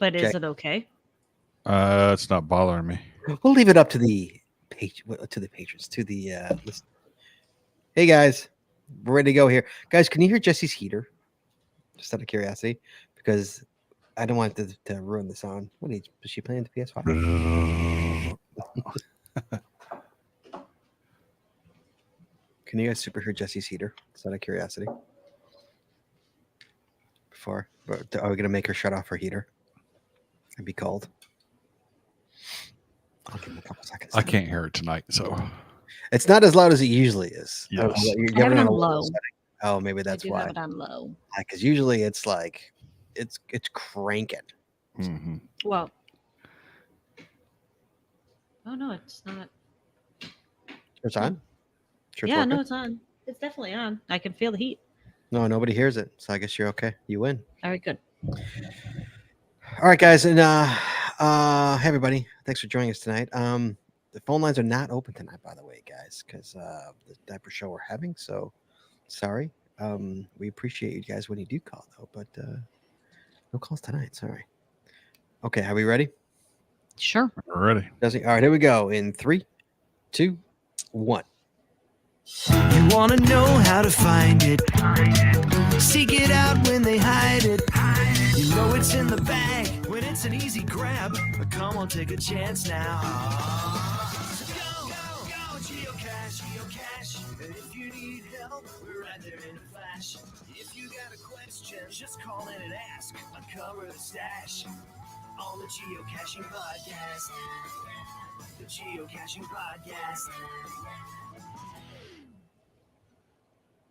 But is it okay? It's not bothering me. We'll leave it up to the patrons, to the list. Hey guys, we're ready to go here. Guys, can you hear Jesse's heater? Just out of curiosity, because I don't want to ruin the sound. Is she playing the PS5? Can you guys super hear Jesse's heater? Just out of curiosity. Are we gonna make her shut off her heater? It'd be cold. I'll give him a couple seconds. I can't hear it tonight, so it's not as loud as it usually is. Yes. I have it on low. Oh, maybe that's why. I have it on low. Because usually it's like it's cranking. Mm-hmm. Well, oh no, it's not. It's on. Sure Yeah, no, it's on. It's definitely on. I can feel the heat. No, nobody hears it, so I guess you're okay. You win. All right, good. All right, guys, and hey everybody, thanks for joining us tonight. The phone lines are not open tonight, by the way, guys, because the diaper show we're having. So sorry. We appreciate you guys when you do call, though, but no calls tonight. Sorry. Okay, are we ready? Sure. We're ready. All right, here we go. In 3, 2, 1. You want to know how to find it. Seek it out when they hide it. You know it's in the bag when it's an easy grab. But come on, take a chance now. Go, geocache, geocache. And if you need help, we're right there in a flash. If you got a question, just call in and ask. Uncover the stash on the Geocaching Podcast. The Geocaching Podcast.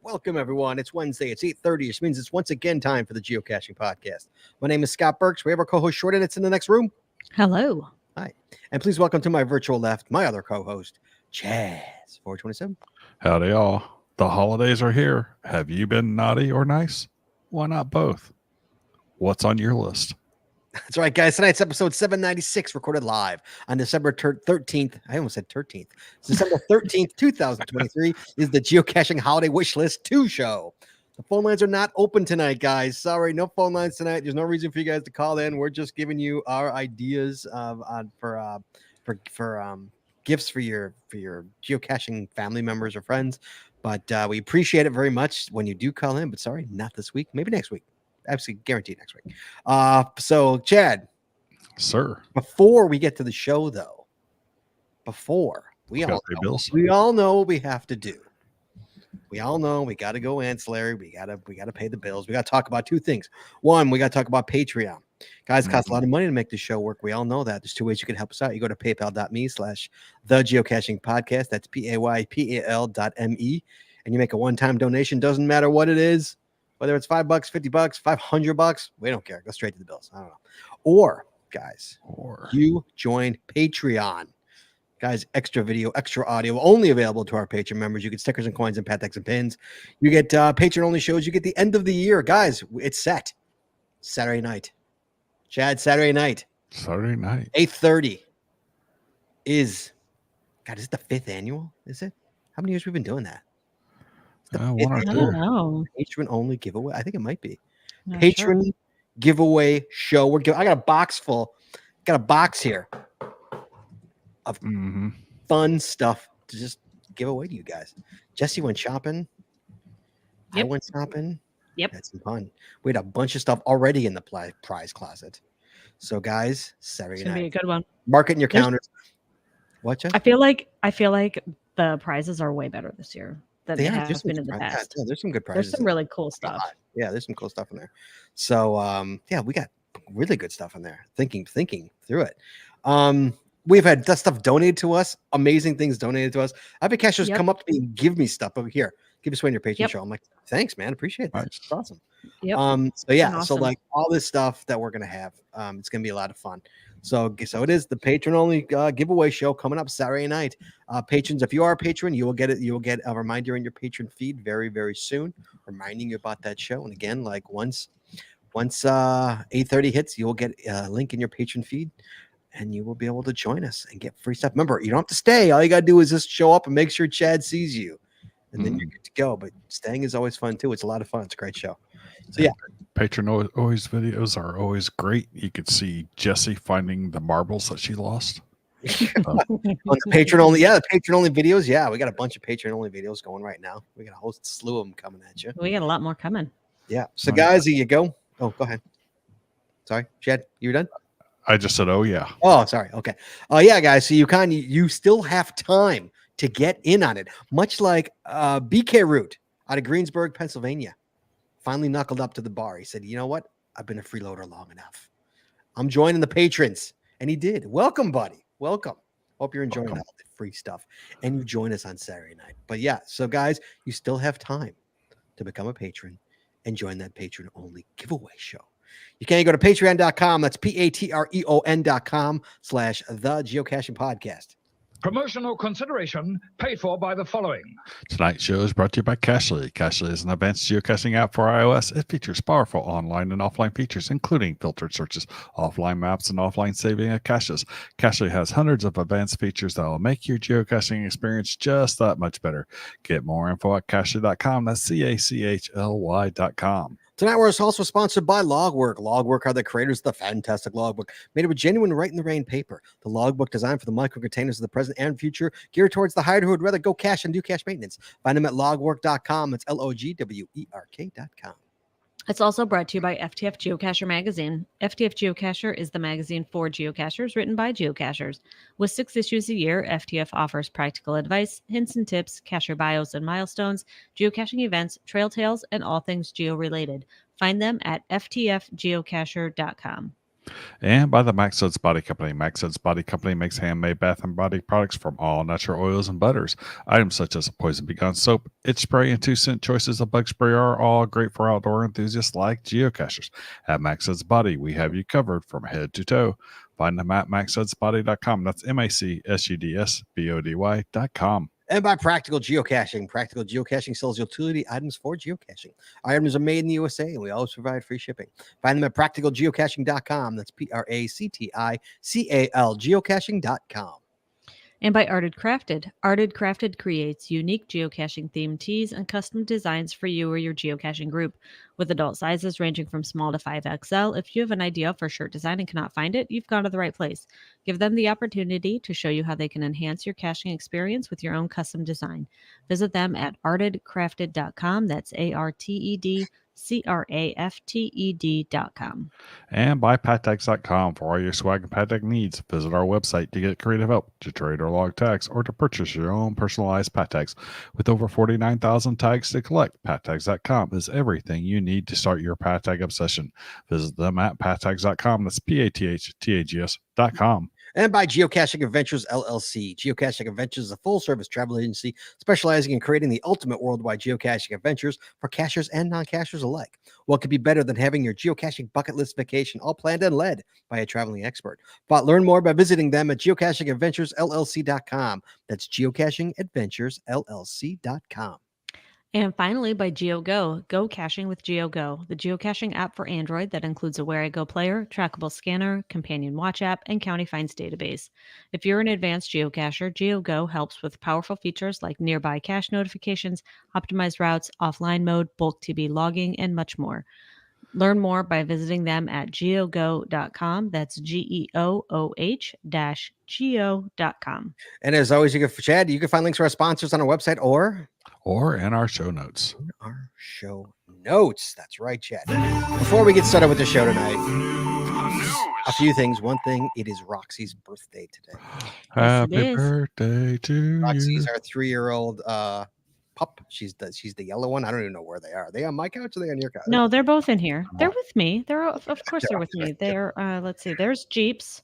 Welcome, everyone. It's Wednesday. It's 8:30, which means it's once again time for the Geocaching Podcast. My name is Scott Burks. We have our co-host Shorten. It's in the next room. Hello. Hi. And please welcome to my virtual left, my other co-host, Chaz, 427. Howdy, y'all. The holidays are here. Have you been naughty or nice? Why not both? What's on your list? That's right, guys. Tonight's episode 796, recorded live on December 13th. I almost said 13th. December 13th, 2023 is the Geocaching Holiday Wish List 2 show. The phone lines are not open tonight, guys. Sorry, no phone lines tonight. There's no reason for you guys to call in. We're just giving you our ideas for gifts for your geocaching family members or friends. But we appreciate it very much when you do call in. But sorry, not this week. Maybe next week. Absolutely guaranteed next week. So Chad, sir, before we get to the show, though, we all know what we have to do. We all know we got to go ancillary. We got to pay the bills. We got to talk about two things. One, we got to talk about Patreon. Guys, it costs a lot of money to make this show work. We all know that. There's two ways you can help us out. You go to paypal.me/thegeocaching-podcast. That's PAYPAL.me. And you make a one-time donation. Doesn't matter what it is. Whether it's $5, $50, $500, we don't care. Go straight to the bills. I don't know. Or, guys, you join Patreon. Guys, extra video, extra audio, only available to our Patreon members. You get stickers and coins and pat decks and pins. You get Patreon-only shows. You get the end of the year. Guys, it's set. Saturday night. Chad, Saturday night. 8:30 is it the 5th annual? Is it? How many years have we been doing that? One or two. I don't know. Patron only giveaway. I think it might be. Not Patron sure. giveaway show. I got a box full. Got a box here of fun stuff to just give away to you guys. Jesse went shopping. Yep. I went shopping. Yep. Had some fun. We had a bunch of stuff already in the prize closet. So, guys, Saturday It's gonna night. be a good one. Mark it in your counters. What, Jess? I feel like the prizes are way better this year than they have There's been some in the surprise- past. yeah, there's some good prizes. There's some really cool stuff. Yeah, there's some cool stuff in there. So, yeah, we got really good stuff in there. Thinking through it. We've had that stuff donated to us. Amazing things donated to us. I've had cashers come up to me and give me stuff over here. Give us away in your Patreon show. I'm like, thanks, man. Appreciate that. It's awesome. Yep. So yeah, Awesome. so like all this stuff that we're gonna have, it's gonna be a lot of fun. So it is the patron only giveaway show coming up Saturday night. Patrons, if you are a patron, you will get a reminder in your patron feed very, very soon, reminding you about that show. And again, like once 8:30 hits, you will get a link in your patron feed. And you will be able to join us and get free stuff. Remember, you don't have to stay. All you got to do is just show up and make sure Chad sees you. And then you're good to go. But staying is always fun, too. It's a lot of fun. It's a great show. So yeah, Patron always videos are always great. You could see Jessie finding the marbles that she lost. on the Patreon only, the Patreon only videos. Yeah, we got a bunch of Patreon only videos going right now. We got a whole slew of them coming at you. We got a lot more coming. Yeah. So Oh, guys, here you go. Oh, go ahead. Sorry, Chad, you done? I just said, oh yeah. Oh, sorry. Okay. Yeah, guys. So you still have time to get in on it. Much like BK Root out of Greensburg, Pennsylvania, finally knuckled up to the bar. He said, "You know what? I've been a freeloader long enough. I'm joining the patrons," and he did. Welcome, buddy. Welcome. Hope you're enjoying all the free stuff, and you join us on Saturday night. But yeah, so guys, you still have time to become a patron and join that patron only giveaway show. You can go to patreon.com. That's patreon.com/the Geocaching Podcast. Promotional consideration paid for by the following. Tonight's show is brought to you by Cachly. Cachly is an advanced geocaching app for iOS. It features powerful online and offline features, including filtered searches, offline maps, and offline saving of caches. Cachly has hundreds of advanced features that will make your geocaching experience just that much better. Get more info at cachly.com. That's CACHLY.com. Tonight, we're also sponsored by Logwork. Logwork are the creators of the fantastic logbook, made with genuine Write in the Rain paper. The logbook designed for the micro containers of the present and future, geared towards the hider who would rather go cache and do cache maintenance. Find them at logwork.com. It's LOGWERK.com. It's also brought to you by FTF Geocacher Magazine. FTF Geocacher is the magazine for geocachers written by geocachers. With 6 issues a year, FTF offers practical advice, hints and tips, cacher bios and milestones, geocaching events, trail tales, and all things geo-related. Find them at ftfgeocacher.com. And by the Maxsuds Body Company. Maxsuds Body Company makes handmade bath and body products from all natural oils and butters. Items such as Poison Bee Gun soap, itch spray, and 2-cent choices of bug spray are all great for outdoor enthusiasts like geocachers. At Maxsuds Body, we have you covered from head to toe. Find them at maxsudsbody.com. That's MACSUDSBODY.com. And by Practical Geocaching. Practical Geocaching sells utility items for geocaching. Our items are made in the USA, and we always provide free shipping. Find them at practicalgeocaching.com. That's PRACTICAL geocaching.com. And by Arted Crafted. Arted Crafted creates unique geocaching themed tees and custom designs for you or your geocaching group. With adult sizes ranging from small to 5XL, if you have an idea for shirt design and cannot find it, you've gone to the right place. Give them the opportunity to show you how they can enhance your caching experience with your own custom design. Visit them at artedcrafted.com. That's ARTEDCRAFTED.com. And by pattags.com for all your swag and pattag needs. Visit our website to get creative help, to trade or log tags, or to purchase your own personalized pattags. With over 49,000 tags to collect, pattags.com is everything you need to start your pattag obsession. Visit them at pattags.com. That's PATHTAGS.com. And by Geocaching Adventures LLC. Geocaching Adventures is a full-service travel agency specializing in creating the ultimate worldwide geocaching adventures for cachers and non-cachers alike. What could be better than having your geocaching bucket list vacation all planned and led by a traveling expert? But learn more by visiting them at geocachingadventuresllc.com. That's geocachingadventuresllc.com. And finally, by GeoGo, Go Caching with GeoGo, the geocaching app for Android that includes a Where I Go player, trackable scanner, companion watch app, and county finds database. If you're an advanced geocacher, GeoGo helps with powerful features like nearby cache notifications, optimized routes, offline mode, bulk TB logging, and much more. Learn more by visiting them at geogo.com. That's GEOOH-geo.com. And as always, you can find links to our sponsors on our website or in our show notes. our show notes. That's right, Chad. Before we get started with the show tonight, a few things. One thing, it is Roxy's birthday today. Happy is. birthday to Roxy's you. our 3-year-old pup. She's the yellow one. I don't even know where they are. Are they on my couch or are they on your couch? No, they're both in here. They're with me. Of course they're with me. They're let's see. There's Jeeps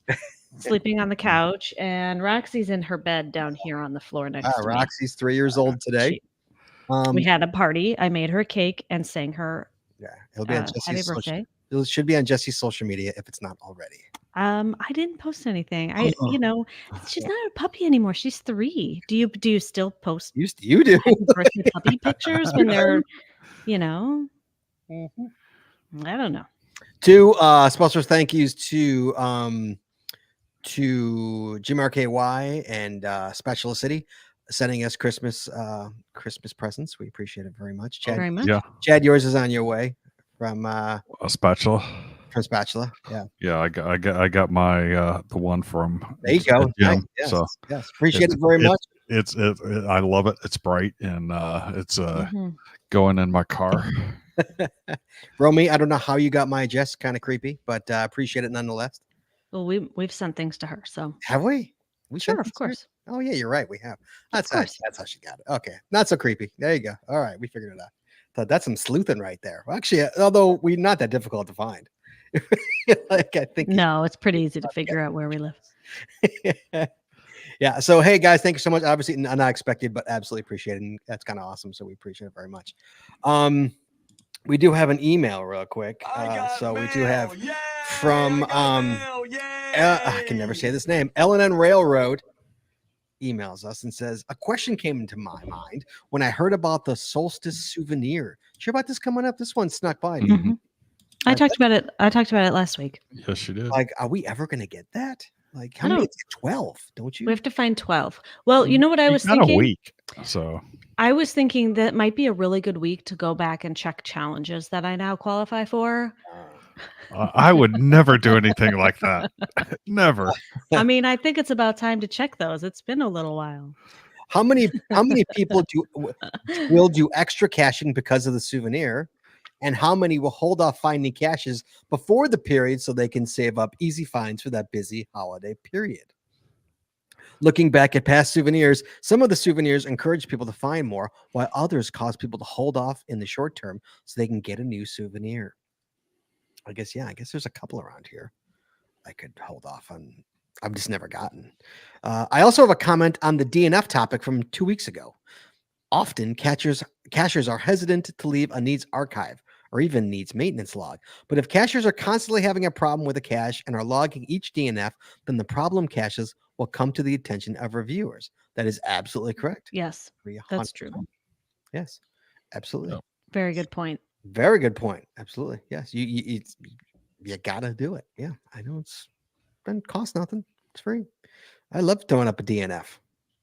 sleeping on the couch, and Roxy's in her bed down here on the floor next to me. Roxy's 3 years old today. We had a party. I made her a cake and sang her Yeah, it'll be on happy Jesse's birthday. it should be on Jesse's social media if it's not already. I didn't post anything. She's not a puppy anymore. She's 3. Do you still post You do. birthday puppy pictures when they're, I don't know. 2 special thank yous to Jim RKY and Spatula City sending us Christmas presents. We appreciate it very much. Chad, Very much. Yeah. Chad, yours is on your way from A spatula. Spatula. Yeah. Yeah, I got my the one from There you go. the Nice. gym. Yes. So Yes. Appreciate it very much. I love it. It's bright and it's Mhm. going in my car. Romy, I don't know how you got my address. Kind of creepy, but appreciate it nonetheless. Well, we've sent things to her, so Have we? We sure, sent of this to her? course. Oh yeah, you're right. We have. That's course. that's how she got it. Okay, not so creepy. There you go. All right, we figured it out. Thought that's some sleuthing right there. Well, actually, although we're not that difficult to find. Like I think. No, it's pretty easy to figure out where we live. Yeah. So hey guys, thank you so much. Obviously not expected, but absolutely appreciate it. And that's kind of awesome. So we appreciate it very much. We do have an email real quick. So we do have from I can never say this name. L&N Railroad emails us and says a question came into my mind when I heard about the solstice souvenir. Sure about this coming up? This one snuck by. me. Mhm. I talked about it last week. Yes, you did. Like, are we ever gonna get that? Like, how I many? don't- It's 12, don't you? We have to find 12. Well, you know what I You was got thinking? a week. So I was thinking that might be a really good week to go back and check challenges that I now qualify for. I would never do anything like that. Never. I mean, I think it's about time to check those. It's been a little while. How many people will do extra caching because of the souvenir, and how many will hold off finding caches before the period so they can save up easy finds for that busy holiday period? Looking back at past souvenirs, some of the souvenirs encourage people to find more, while others cause people to hold off in the short term so they can get a new souvenir. I guess there's a couple around here I could hold off on. I've just never gotten. I also have a comment on the DNF topic from 2 weeks ago. Often cachers are hesitant to leave a needs archive or even needs maintenance log. But if cachers are constantly having a problem with a cache and are logging each DNF, then the problem caches will come to the attention of reviewers. That is absolutely correct. Yes, that's true. 100%. Yes, absolutely. Yep. Very good point. Very good point. Absolutely. Yes. You gotta do it. Yeah. I know it's been cost nothing. It's free. I love throwing up a DNF.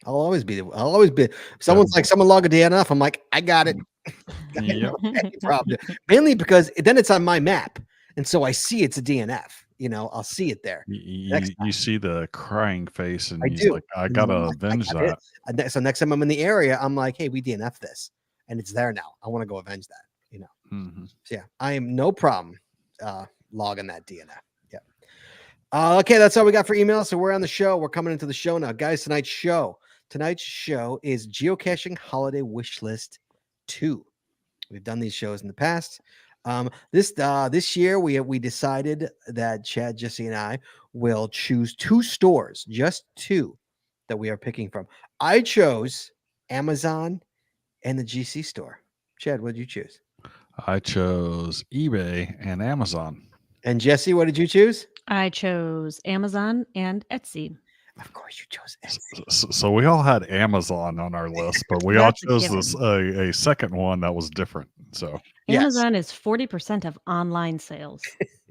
I'll always be. If someone's like, someone log a DNF, I'm like, I got it. Yep. Any problem. Mainly because then it's on my map. And so I see it's a DNF. I'll see it there. You see the crying face, and I he's do. like, I gotta avenge that. So next time I'm in the area, I'm like, hey, we DNF this. And it's there now. I want to go avenge that. Mhm. So yeah, I am no problem logging that DNF. Yeah. Okay, that's all we got for email. So we're on the show. We're coming into the show now. Guys, tonight's show is Geocaching Holiday Wish List 2. We've done these shows in the past. This year we decided that Chad, Jesse, and I will choose 2 stores, just 2 that we are picking from. I chose Amazon and the GC store. Chad, what did you choose? I chose eBay and Amazon. And Jesse, what did you choose? I chose Amazon and Etsy. Of course, you chose Etsy. So we all had Amazon on our list, but we all That's a chose given. this a second one that was different. So Yes. Amazon is 40% of online sales.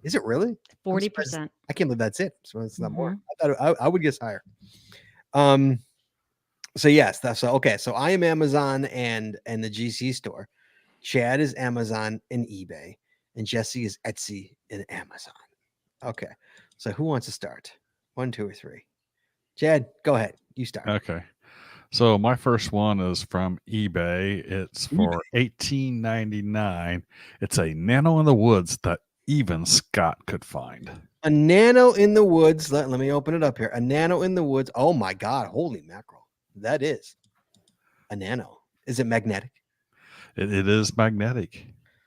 Is it really? 40%. I can't believe that's it. So it's not more. Mhm. I thought I would guess higher. So yes, that's okay. So I am Amazon and the GC store. Chad is Amazon and eBay, and Jesse is Etsy and Amazon. Okay. So who wants to start? 1, 2, or 3? Chad, go ahead. You start. okay. So my first one is from eBay. It's for $18.99. It's a nano in the woods that even Scott could find. A nano in the woods. Let me open it up here. A nano in the woods. Oh my God. Holy mackerel. That is a nano. Is it magnetic? It is magnetic.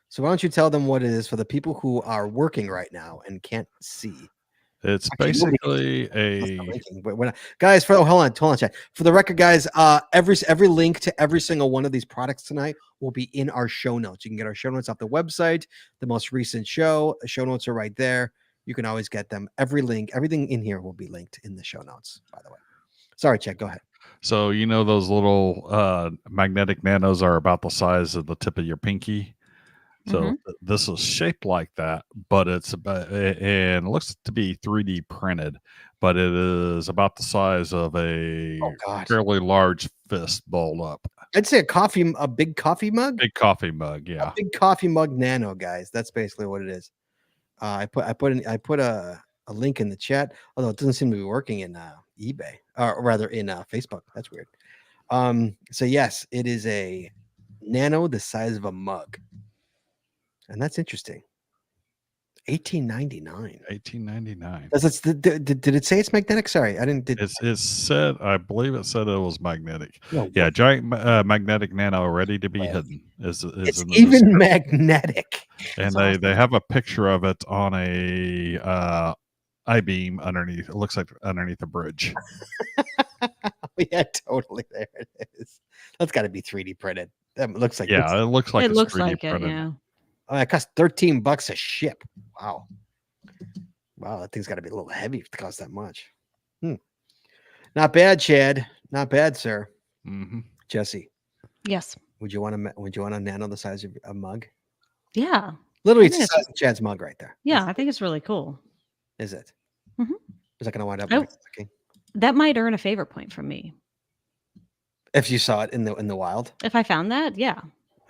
So why don't you tell them what it is for the people who are working right now and can't see? It's Actually, basically guys, hold on, chat. For the record, guys, every link to every single one of these products tonight will be in our show notes. You can get our show notes off the website. The most recent show notes are right there. You can always get them. Every link, everything in here will be linked in the show notes. By the way, sorry, Chad, go ahead. So those little magnetic nanos are about the size of the tip of your pinky. So this is shaped like that, but it's about, and it looks to be 3D printed, but it is about the size of a fairly large fist balled up. I'd say a big coffee mug. Big coffee mug. A Yeah. big coffee mug nano, guys. That's basically what it is. I put a link in the chat, although it doesn't seem to be working in eBay, or rather in Facebook. That's weird. So yes, it is a nano the size of a mug, and that's interesting. $18.99. $18.99. Did it say it's magnetic? Sorry, I didn't. It said, I believe it said it was magnetic. No, Yeah, giant magnetic nano ready to be hidden. Is it's in the even description. magnetic. And That's they have a picture of it on a I-beam underneath. It looks like underneath a bridge. Yeah, totally. There it is. That's got to be 3D printed. That looks like Yeah, it looks like it it's looks 3D like it. printed. Yeah. Oh, it costs $13 a ship. Wow. Wow, that thing's got to be a little heavy if it costs that much. Not bad, Chad. Not bad, sir. Mm-hmm. Jesse, Yes. would you want to nano the size of a mug? Yeah. Literally, I it's think the size of Chad's mug right there. Yeah, I think it's really cool. Is it? Mhm. Is that going to wind up Oh. looking? That might earn a favorite point from me. If you saw it in the wild? If I found that, yeah.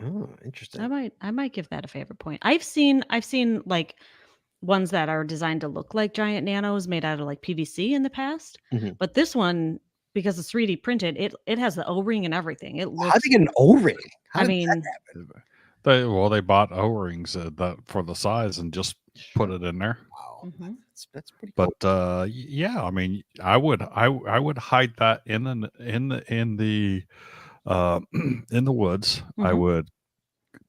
Oh, interesting. I might give that a favorite point. I've seen like ones that are designed to look like giant nanos made out of like PVC in the past. Mhm. But this one, because it's 3D printed, it has the O-ring and everything. It How'd looks they get an O-ring? How I did mean, that happen? They bought O-rings that for the size and just put it in there. Wow, Mhm. that's pretty cool. But yeah, I mean, I would hide that in the in the in the woods. I Mhm. would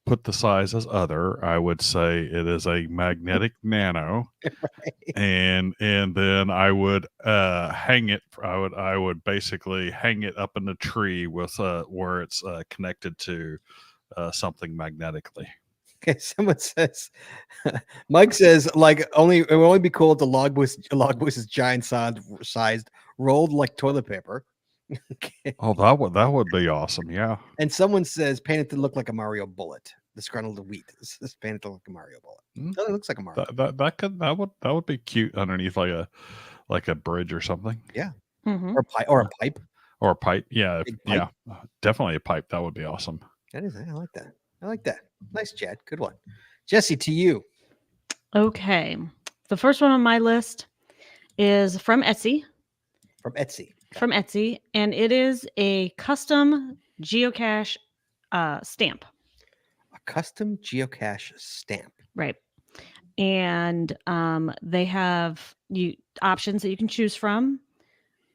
put the size as other. I would say it is a magnetic nano, and then I would hang it. I would basically hang it up in the tree with where it's connected to something magnetically. Okay, someone says, Mike says, like it would only be cool if the logbush is giant sized, rolled like toilet paper. Okay. Oh, that would be awesome. Yeah. And someone says, paint it to look like a Mario bullet. Disgruntled wheat. This is painted to look like a Mario bullet. Mm. It looks like a Mario. That would be cute underneath like a bridge or something. Yeah. Mhm. Or a pipe. Or a pipe. Yeah. Big pipe. Yeah. Definitely a pipe. That would be awesome. That is. I like that. I like that. Nice, Chad. Good one. Jesse, to you. Okay. The first one on my list is from Etsy. From Etsy. And it is a custom geocache stamp. A custom geocache stamp. Right. And they have options that you can choose from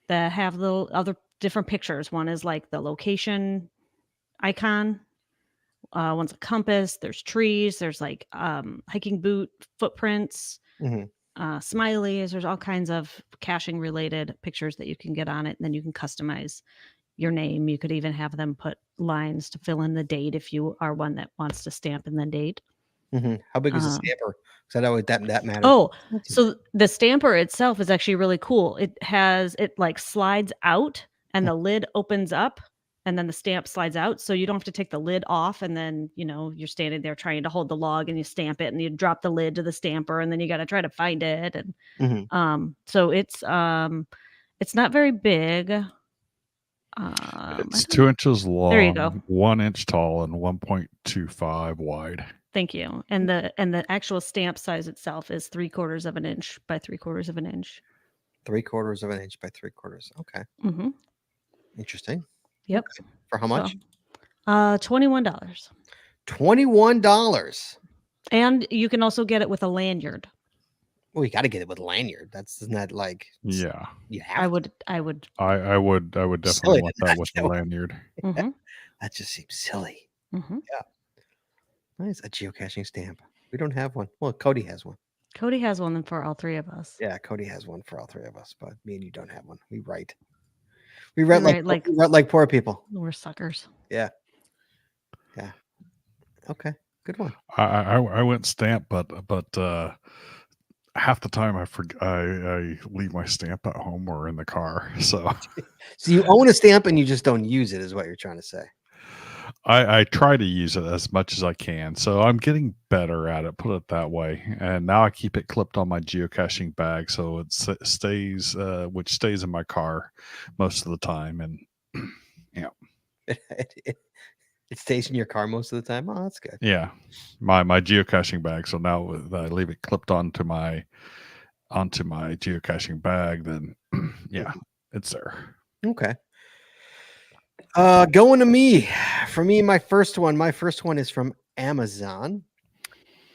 that have little other different pictures. One is like the location icon. One's a compass. There's trees. There's like hiking boot footprints, Mhm. smileys. There's all kinds of caching related pictures that you can get on it. And then you can customize your name. You could even have them put lines to fill in the date if you are one that wants to stamp in the date. Mhm. How big is the stamper? Because I know that matters. Oh, so the stamper itself is actually really cool. It like slides out and the lid opens up and then the stamp slides out. So you don't have to take the lid off. And then, you're standing there trying to hold the log and you stamp it and you drop the lid to the stamper and then you got to try to find it. And Mhm. so it's not very big. It's 2 inches long, There you go. 1 inch tall, and 1.25 wide. Thank you. And the actual stamp size itself is 3/4 of an inch by 3/4 of an inch. 3/4 of an inch by 3/4. Okay. Mm-hmm. Interesting. Yep. Okay. For how much? $21. $21. And you can also get it with a lanyard. Well, you got to get it with a lanyard. Isn't that like? Yeah. You have. I would. I would Silly definitely want to that not with the know. lanyard. Mm-hmm. That just seems silly. Mm-hmm. Nice. A geocaching stamp. We don't have one. Well, Cody has one. Cody has one for all three of us. Yeah, Cody has one for all three of us, but me and you don't have one. We write. We write like poor people. We're suckers. Yeah. Okay. Good one. I went stamp, but half the time I leave my stamp at home or in the car. So you own a stamp and you just don't use it, is what you're trying to say. I try to use it as much as I can. So I'm getting better at it, put it that way. And now I keep it clipped on my geocaching bag, so it stays, which stays in my car most of the time. And It stays in your car most of the time. Oh, that's good. Yeah, my geocaching bag. So now I leave it clipped onto my geocaching bag. Then yeah, it's there. Okay. Going to me. For me, my first one is from Amazon,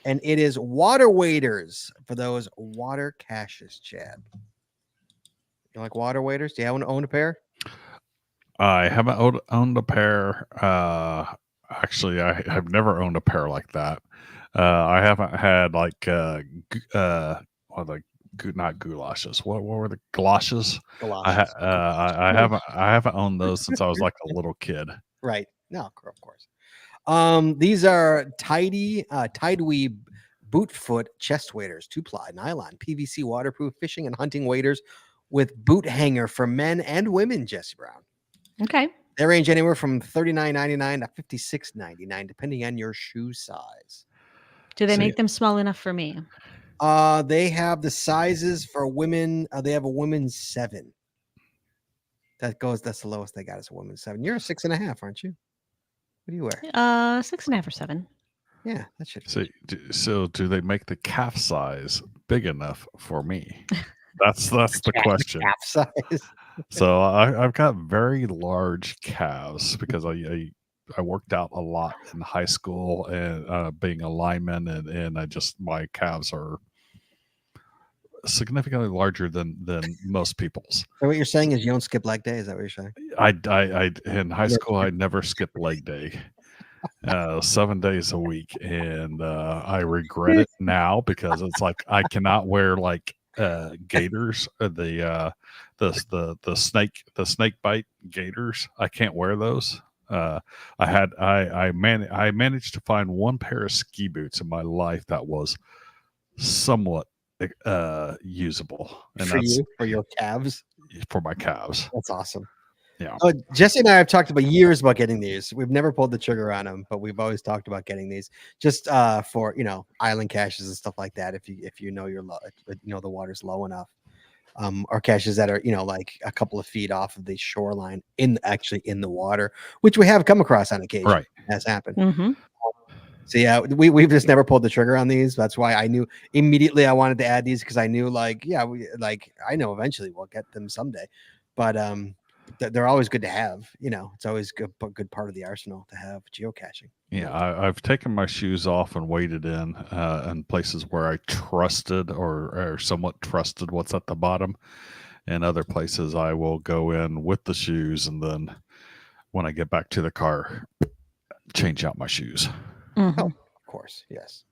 and it is water waders for those water caches, Chad. You like water waders? Do you own a pair? I haven't owned a pair. Actually, have never owned a pair like that. I haven't had like what are the not goulashes. What were the galoshes? Galoshes. I haven't owned those since I was like a little kid. Right. No, of course. These are Tideweed boot-foot chest waders, 2-ply nylon, PVC waterproof fishing and hunting waders with boot hanger for men and women, Jesse Brown. Okay. They range anywhere from $39.99 to $56.99, depending on your shoe size. Do they See- make them small enough for me? They have the sizes for women. They have a women's 7. That's the lowest they got is a women's 7. You're a 6.5, aren't you? What do you wear? 6.5 or 7. Yeah, that should. So do they make the calf size big enough for me? That's the question. Calf size. So I've got very large calves because I worked out a lot in high school and being a lineman, and my calves are significantly larger than most people's. So what you're saying is you don't skip leg day? Is that what you're saying? I in high school I never skipped leg day. 7 days a week, and I regret it now because it's like I cannot wear like gaiters, the snake bite gaiters. I can't wear those. I managed to find one pair of ski boots in my life that was somewhat usable, and that's for your calves. for my calves. That's awesome. Yeah. Jesse and I have talked about years about getting these. We've never pulled the trigger on them, but we've always talked about getting these just for island caches and stuff like that. If you know you're low, the water's low enough, or caches that are like a couple of feet off of the shoreline in the water, which we have come across on occasion. Right. Has happened. Mm-hmm. So yeah, we've just never pulled the trigger on these. That's why I knew immediately I wanted to add these because I knew I know eventually we'll get them someday, but they're always good to have. It's always good part of the arsenal to have geocaching. Yeah, I've taken my shoes off and waded in places where I trusted or somewhat trusted what's at the bottom. And other places I will go in with the shoes, and then when I get back to the car, change out my shoes. Mm-hmm. Oh, of course, yes,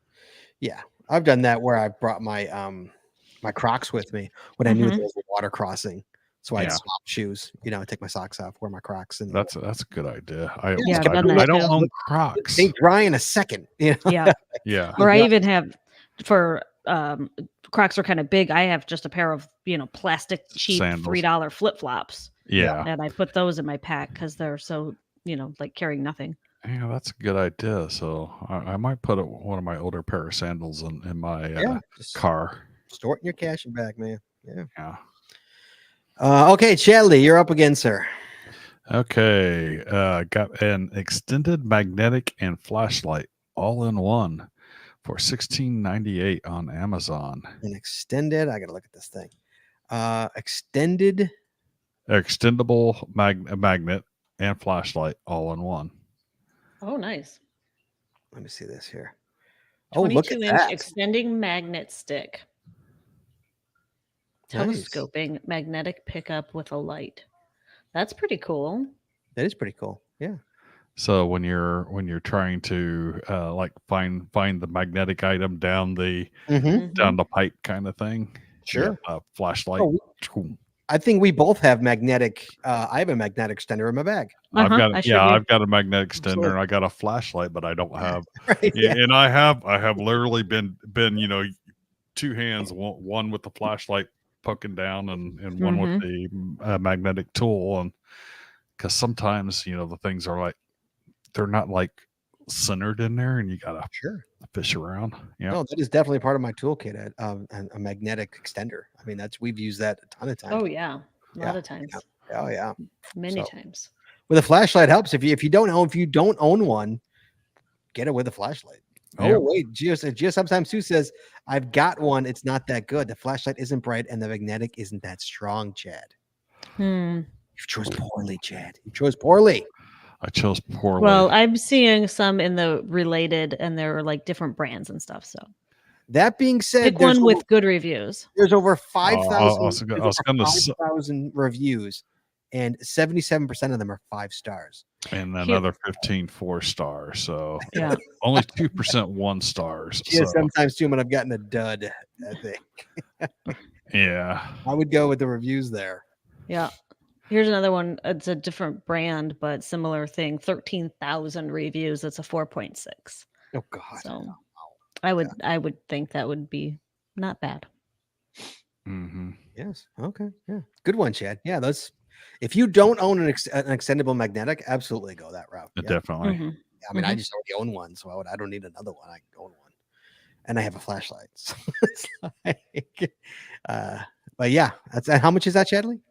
yeah. I've done that where I brought my my Crocs with me when I knew there was a water crossing. So I'd swap shoes, take my socks off, wear my Crocs, and That's a good idea. I that don't too. own Crocs. they dry in a second. Yeah. Yeah. Or I even have for Crocs are kind of big. I have just a pair of plastic cheap Sandals. $3 flip flops. Yeah. And I put those in my pack because they're so like carrying nothing. Yeah, that's a good idea. So I might put one of my older pair of sandals in my car. Store it in your caching bag, man. Yeah. Yeah. Okay, Chadley, you're up again, sir. Okay. Got an extended magnetic and flashlight all in one for $16.98 on Amazon. An extended. I gotta look at this thing. Extended. Extendable magnet and flashlight all in one. Oh, nice. Let me see this here. Oh, 22-inch that. extending magnet stick. Nice. Telescoping magnetic pickup with a light. That's pretty cool. That is pretty cool. Yeah. So when you're trying to find the magnetic item down the pipe kind of thing, Sure. Flashlight. Oh, I think we both have magnetic. I have a magnetic extender in my bag. I've got I sure I've got a magnetic extender and I got a flashlight, but I don't have. And I have literally been two hands, one with the flashlight poking down and one with the magnetic tool, and because sometimes the things are like they're not like centered in there, and you gotta fish around. Yeah, no, that is definitely part of my toolkit. A magnetic extender. I mean, we've used that a ton of times. Oh yeah, a lot of times. Oh yeah, Many times. With a flashlight helps. If you don't own one, get it with a flashlight. Oh Yep. wait, Geo sometimes too says I've got one. It's not that good. The flashlight isn't bright and the magnetic isn't that strong. Chad, you chose poorly. Chad, you chose poorly. I chose poorly. Well, I'm seeing some in the related, and they're like different brands and stuff. So That being said, pick one with good reviews. there's over I 5,000 was gonna s- 5,000 reviews, and 77% of them are 5 stars. and Here- another 15 4-star. So Yeah. only 2% 1-stars. Yeah, So sometimes too, but I've gotten a dud. I think yeah. I would go with the reviews there. Yeah. Here's another one. It's a different brand, but similar thing. 13,000 reviews. It's a 4.6. Oh God. So I would think that would be not bad. Mm-hmm. Yes. Okay. Yeah. Good one, Chad. Yeah. Those. If you don't own an extendable magnetic, absolutely go that route. Yeah. Definitely. Mhm. I mean, I Mhm. just already own one, so I don't need another one. I own one, and I have a flashlight. So it's like, but yeah, that's how much is that, Chadley?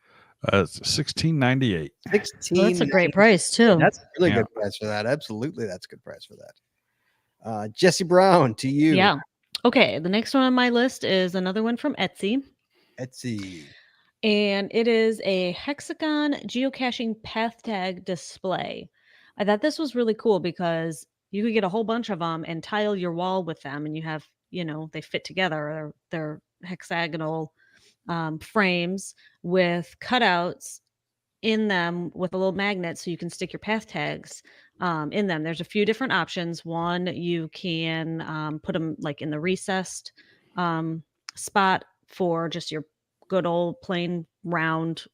It's $16.98. 16. Well, that's a great price too. That's a really Yeah. good price for that. Absolutely, that's a good price for that. Jesse Brown, to you. Yeah. Okay. The next one on my list is another one from Etsy. Etsy. And it is a hexagon geocaching path tag display. I thought this was really cool because you could get a whole bunch of them and tile your wall with them, and you have, they fit together. They're hexagonal frames with cutouts in them with a little magnet so you can stick your path tags in them. There's a few different options. One, you can put them like in the recessed spot for just your good old plain round,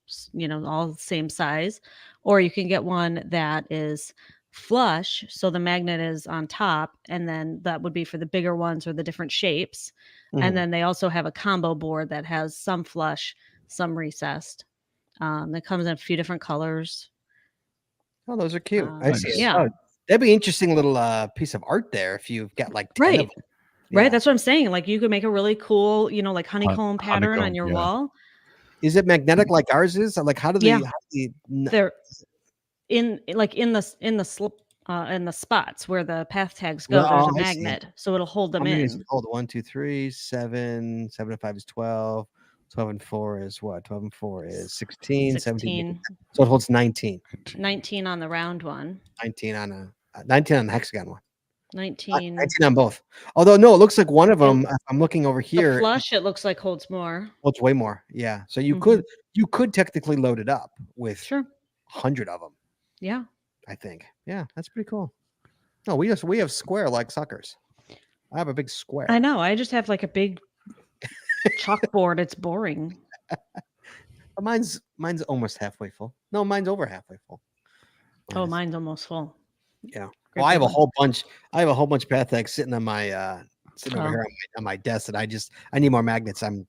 all the same size. Or you can get one that is flush, so the magnet is on top, and then that would be for the bigger ones or the different shapes. Mhm. And then they also have a combo board that has some flush, some recessed. That comes in a few different colors. Oh, those are cute. I see. Nice. It. Yeah. Oh, that'd be interesting little piece of art there if you've got like 10 of Right. them. Right. Yeah. That's what I'm saying. Like you could make a really cool, like honeycomb pattern on honeycomb, your yeah. wall. Is it magnetic like ours is? Like how do they? Yeah. How do they They're in the spots where the path tags go. Well, There's a I see. magnet, so it'll hold How them many is in. it? Hold on. 1, 2, 3, 7. 7 and 5 is 12. 12 and 4 is what? 12 and 4 is 16. 17. 16, So it holds 19. 19 on the round one, 19 on the hexagon one. 19. 19 on both. Although no, it looks like one of Yeah. them. I'm looking over The here. flush, it looks like holds more. Holds way more. Yeah. So you Mhm. could technically load it up with Sure. 100 of them. Yeah. I think. Yeah, that's pretty cool. No, we have square like suckers. I have a big square. I know. I just have like a big chalkboard. It's boring. Mine's almost halfway full. No, mine's over halfway full. Oh, is. mine's almost full. Yeah. Great Well, I have big a one. whole bunch. I have a whole bunch of path tags sitting on my sitting over Oh. here on my desk, and I need more magnets. I'm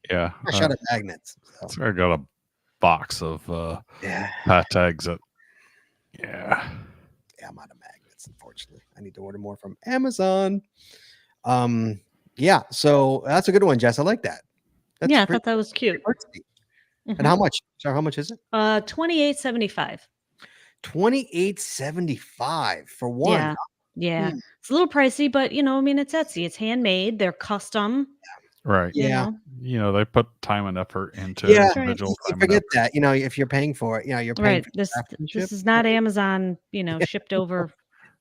Yeah. fresh out of magnets. So, So I got a box of yeah, pat tags that yeah. I'm out of magnets. Unfortunately, I need to order more from Amazon. Yeah. So that's a good one, Jess. I like that. That's Yeah, I pretty thought that was cute. artsy. Mhm. And how much? Sorry, how much is it? $28.75. $28.75 for one. Yeah. Yeah. Hmm. It's a little pricey, but it's Etsy. It's handmade. They're custom. Right. Yeah. They put time and effort into Yeah, That's right. individual You time and forget effort. that. If you're paying for it, you're paying Right. for This craftsmanship. is not Amazon, shipped over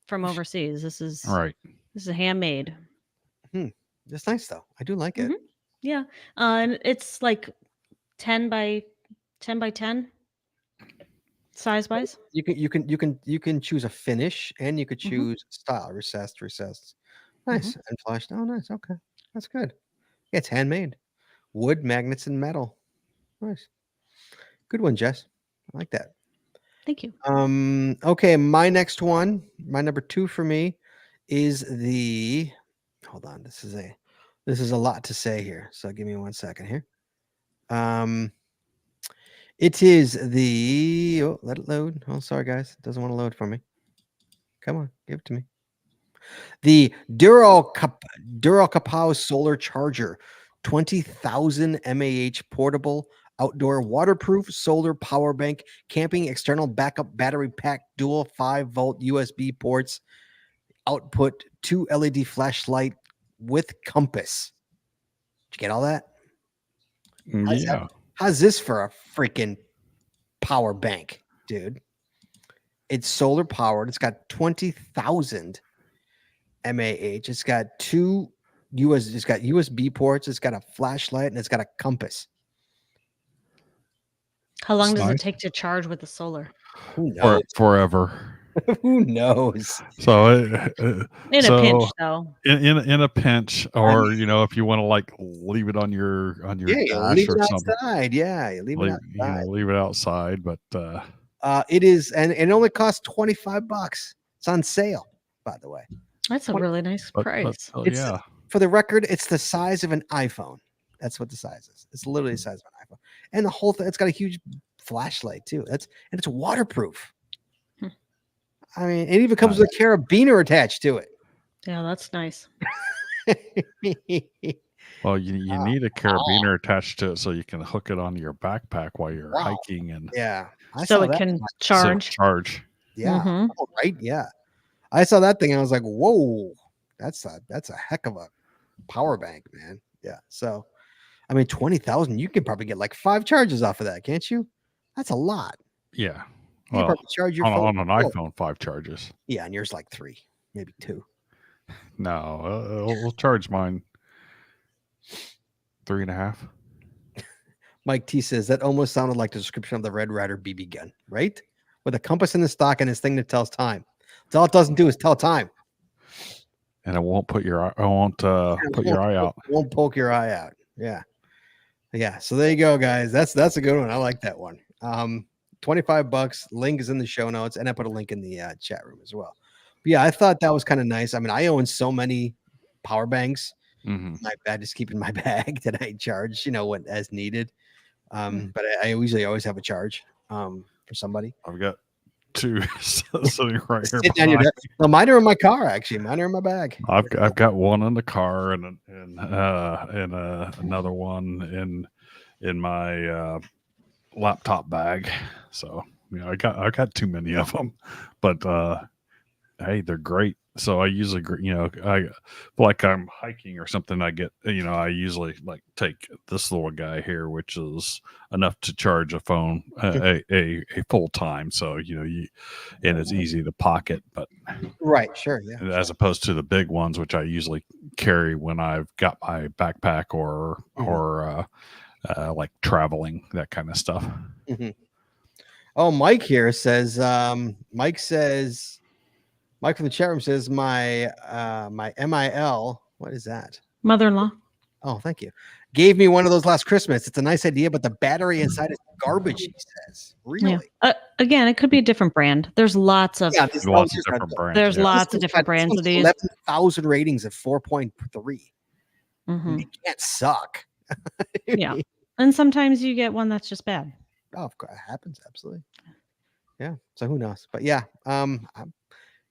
from overseas. This is Right. handmade. It's nice though. I do like it. Mhm. Yeah. And it's like 10 by 10 size wise. You can choose a finish and you could Mhm. choose style, recessed. Nice and flushed. Oh, nice. Okay, that's good. Yeah, it's handmade, wood, magnets, and metal. Nice, good one, Jess. I like that. Thank you. Okay, my next one, my number 2 for me is the. Hold on, this is a lot to say here. So give me 1 second here. It is the. Oh, let it load. Oh, sorry guys, it doesn't want to load for me. Come on, give it to me. The Dural Kapow Solar Charger, 20,000 mAh portable outdoor waterproof solar power bank, camping external backup battery pack, dual 5-volt USB ports, output 2 LED flashlight with compass. Did you get all that? Yeah. How's this for a freaking power bank, dude? It's solar powered. It's got 20,000 mAh. It's got it's got USB ports. It's got a flashlight and it's got a compass. How long It's does nice. it take to charge with the solar? Who knows? Forever. Who knows? So, In a pinch, though. in a pinch, or if you want to like leave it on your Yeah, you dash leave or it something, outside. Yeah, you leave it outside. leave it outside. But It is, and it only costs $25. It's on sale, by the way. That's a really nice price. It's for the record, it's the size of an iPhone. That's what the size is. It's literally the size of an iPhone, and the whole thing. It's got a huge flashlight too. And it's waterproof. I mean, it even comes with a carabiner attached to it. Yeah, that's nice. Well, you need a carabiner attached to it so you can hook it onto your backpack while you're hiking and yeah, so it can charge. Charge. Yeah, Mhm. right. Yeah, I saw that thing and I was like, "Whoa, that's a heck of a power bank, man." Yeah. So, I mean, 20,000, you can probably get like 5 charges off of that, can't you? That's a lot. Yeah. You can Well, probably charge your phone on an iPhone, 5 charges. Yeah, and yours like 3, maybe 2. No, we'll charge mine 3.5. Mike T says that almost sounded like the description of the Red Ryder BB gun, right? With a compass in the stock and this thing that tells time. That's all it doesn't do is tell time. And it won't put your eye out. It won't poke your eye out. Yeah. Yeah. So there you go, guys. That's a good one. I like that one. $25. Link is in the show notes, and I put a link in the chat room as well. But yeah, I thought that was kind of nice. I mean, I own so many power banks. I just keep in my bag that I charge, when as needed. But I usually always have a charge for somebody. I've got 2 sitting right here. Sitting on your desk. No, mine are in my car. Actually, mine are in my bag. I've got one in the car and another one in my laptop bag. So I got too many of them, but hey, they're great. So I usually, I like I'm hiking or something. I get, I usually like take this little guy here, which is enough to charge a phone a full time. So and it's easy to pocket, but right, sure, yeah. As opposed to the big ones, which I usually carry when I've got my backpack or like traveling, that kind of stuff. Oh, Mike here says, Mike from the chat room says my MIL, what is that? Mother-in-law. Oh, thank you. Gave me one of those last Christmas. It's a nice idea, but the battery inside is garbage, he says. Really? Yeah. Again, it could be a different brand. There's lots of lots of different brands. There's lots of different brands of these. 11,000 ratings of 4.3. It can't suck. Yeah. And sometimes you get one that's just bad. Oh, of course, it happens. Absolutely. Yeah. So who knows? But yeah,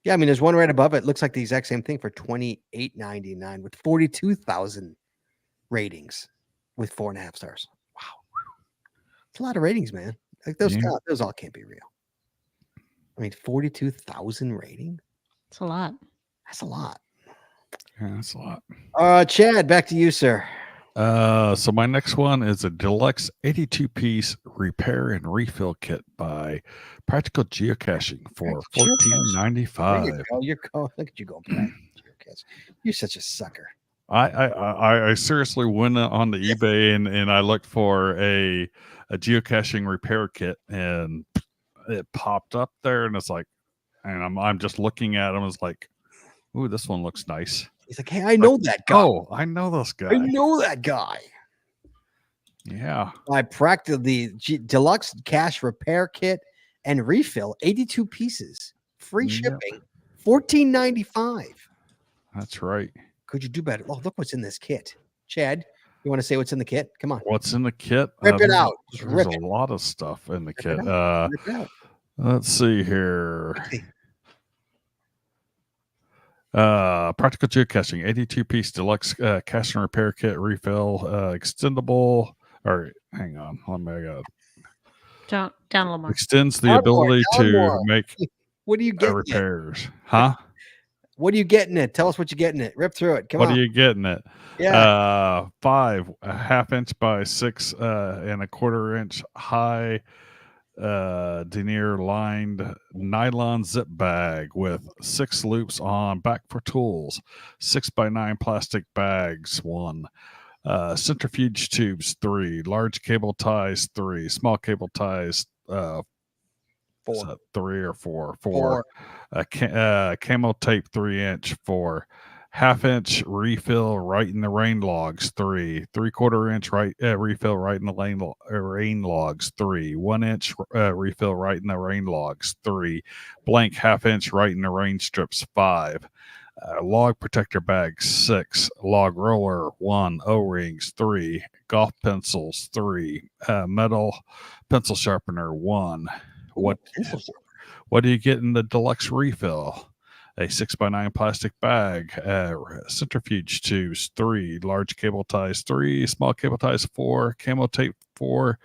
yeah, I mean, there's one right above it. Looks like the exact same thing for $28.99 with 42,000 ratings with 4.5 stars. Wow, it's a lot of ratings, man. Like those all can't be real. I mean, 42,000 ratings. It's a lot. That's a lot. Yeah, that's a lot. Chad, back to you, sir. So my next one is a deluxe 82-piece repair and refill kit by Practical Geocaching for $14.95. Look at you go. You're such a sucker. I seriously went on the eBay and I looked for a geocaching repair kit, and it popped up there, and it's like, and I'm just looking at them. It's like, ooh, this one looks nice. He's like, hey, I know that guy. Oh, I know this guy. I know that guy. Yeah. I practiced the deluxe cache repair kit and refill, 82 pieces, free shipping, $14.95. That's right. Could you do better? Oh, look what's in this kit. Chad, you want to say what's in the kit? Come on. What's in the kit? Rip it out. There's a lot of stuff in the kit. Rip it out. Let's see here. Practical Geocaching 82-piece deluxe cache and repair kit refill, extendable All right, hang on. Let me. Down a little more. Extends the Down more, ability down to more. make What are you getting it? repairs. Huh? What are you getting it? Tell us what you're getting it. Rip through it. Come What on. are you getting it? Yeah. 5, a half inch by 6 and a quarter inch high denier lined nylon zip bag with 6 loops on back for tools, 6x9 plastic bags 1, centrifuge tubes 3, large cable ties 3, small cable ties 4. 3 or 4 4. camo tape 3-inch 4, half-inch refill right in the rain logs 3, 3/4 inch refill right in the rain logs 3, 1-inch refill right in the rain logs 3, blank half-inch right in the rain strips 5, log protector bag 6, log roller 1, O-rings 3, golf pencils 3, metal pencil sharpener 1. Ooh, pencil sharpener. What do you get in the deluxe refill? A 6x9 plastic bag, centrifuge tubes 3, large cable ties 3, small cable ties 4, camo tape 4,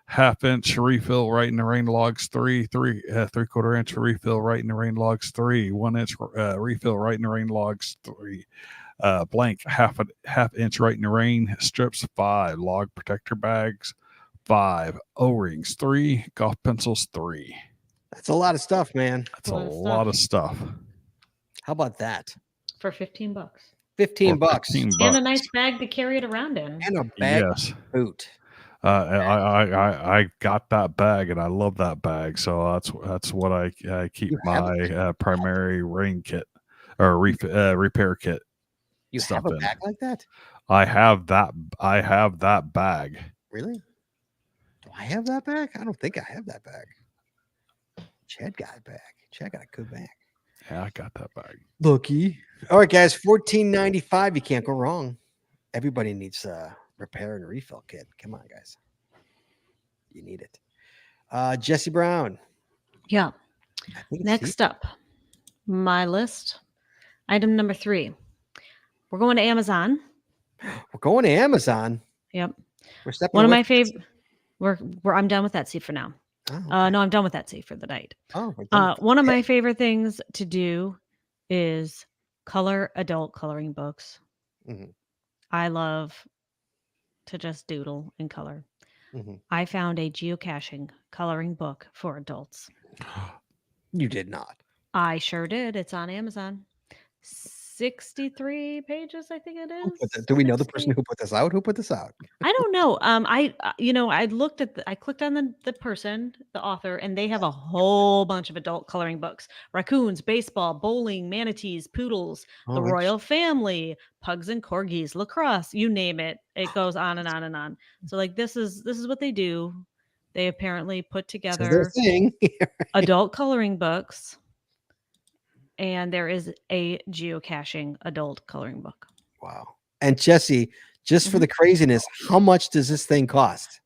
half-inch refill right in the rain logs 3, 3/4 inch refill right in the rain logs 3, 1-inch refill right in the rain logs 3, blank half-inch right in the rain strips 5, log protector bags 5, O-rings 3, golf pencils 3. That's a lot of stuff, man. That's a lot of stuff. How about that? For $15. 15 Or bucks. 15 And a bucks. nice bag to carry it around in. And a bag Yes. boot. I got that bag and I love that bag. So that's what I keep You have my primary rain kit or repair kit. You stuff have a in. bag like that? I have that bag. Really? Do I have that bag? I don't think I have that bag. Chad got a bag. Chad got a good bag. Yeah, I got that bag. Looky. All right, guys. $14.95. You can't go wrong. Everybody needs a repair and refill kit. Come on, guys. You need it. Jesse Brown. Yeah. I think it's Next up, my list. Item number 3. We're going to Amazon. We're going to Amazon. Yep. We're stepping One of away my from this. favorite. I'm done with Etsy for now. Oh, okay. No, I'm done with Etsy for the night. Oh, we're done with that. One of my favorite things to do is color adult coloring books. Mhm. I love to just doodle and color. Mhm. I found a geocaching coloring book for adults. You did not. I sure did. It's on Amazon. 63 pages, I think it Who put is. that? Do we know the 60? person who put this out? Who put this out? I don't know. I looked at I clicked on the person, the author, and they have a whole bunch of adult coloring books: raccoons, baseball, bowling, manatees, poodles, Oh, the royal family, pugs and corgis, lacrosse, you name it. It goes on and on and on. So like this is what they do. They apparently put This is their together thing. adult coloring books, and there is a geocaching adult coloring book. Wow. And Jesse, just for the craziness, how much does this thing cost?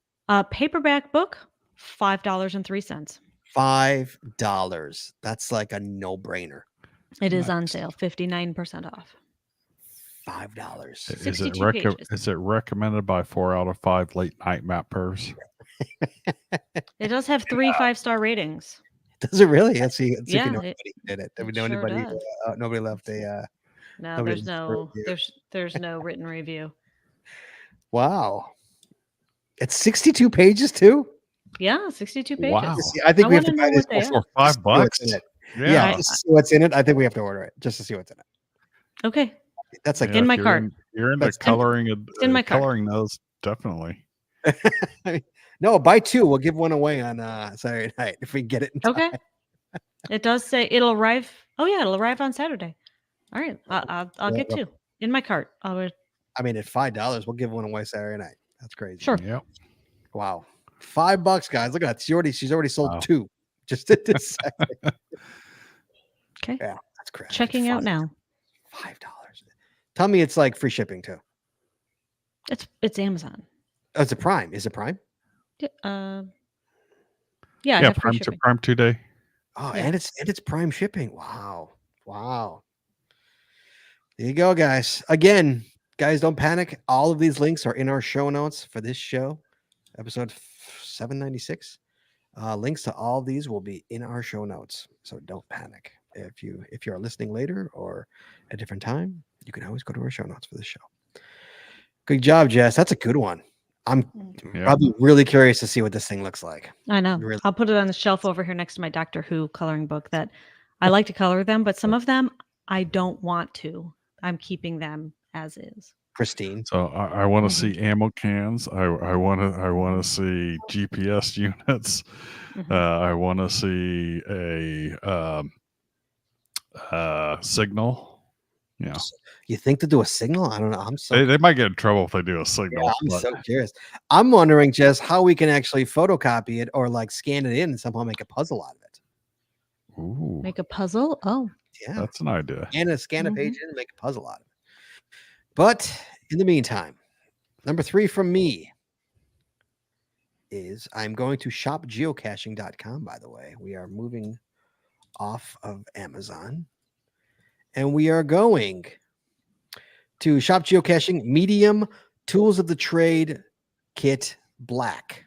Paperback book, $5.03. $5. That's like a no-brainer. It is on Nice. sale, 59% off. $5. Is 62 pages. is it recommended by 4 out of 5 late night mappers? It does have 3 5-star ratings. Does it really? Let's see if you Yeah, know it- anybody did it. Do we it know sure anybody? does. Nobody left a. No, Nobody there's left a no review. there's no written review. Wow. It's 62 pages too. Yeah, 62 pages. Wow. I think I we have to wanna buy know this what they before are. For $5? in it. Yeah. Yeah, just to see what's in it. I think we have to order it just to see what's in it. Okay. That's like Yeah, In if my you're cart. you're into That's- coloring It's in my cart. coloring those, definitely. no, buy 2. We'll give one away on Saturday night if we get it. In time. Okay. It does say it'll arrive. Oh yeah, it'll arrive on Saturday. All right. I'll get Yeah. 2 in my cart. I mean, at $5, we'll give one away Saturday night. That's crazy. Sure. Yep. Wow. $5, guys. Look at that. She's already sold Wow. 2 just at this second. Okay. Yeah, that's crazy. Checking out now. $5. Tell me it's like free shipping too. It's Amazon. Oh, it's a Prime. Is it Prime? Yeah, I Yeah, have free Prime shipping. Prime 2 day. Oh, Yeah. and it's Prime shipping. Wow. Wow. There you go, guys. Again, guys, don't panic. All of these links are in our show notes for this show. episode 796. Links to all these will be in our show notes, so don't panic. If you are listening later or a different time, you can always go to our show notes for the show. Good job, Jess. That's a good one. I'm probably really curious to see what this thing looks like. I know. Really. I'll put it on the shelf over here next to my Doctor Who coloring book that I like to color them, but some of them I don't want to. I'm keeping them as is. Pristine. So I want to see ammo cans. I want to see GPS units. I want to see a signal. Yeah. You think to do a signal? I don't know. I'm so They might get in trouble if they do a signal. yeah, I'm so curious. I'm wondering just how we can actually photocopy it or like scan it in and somehow make a puzzle out of it. Ooh, Make a puzzle? Oh. Yeah. that's an idea. And scan a page in and make a puzzle out of it. But in the meantime, number 3 from me is I'm going to shopgeocaching.com, by the way. We are moving off of Amazon. And we are going to Shop Geocaching Medium Tools of the Trade Kit Black.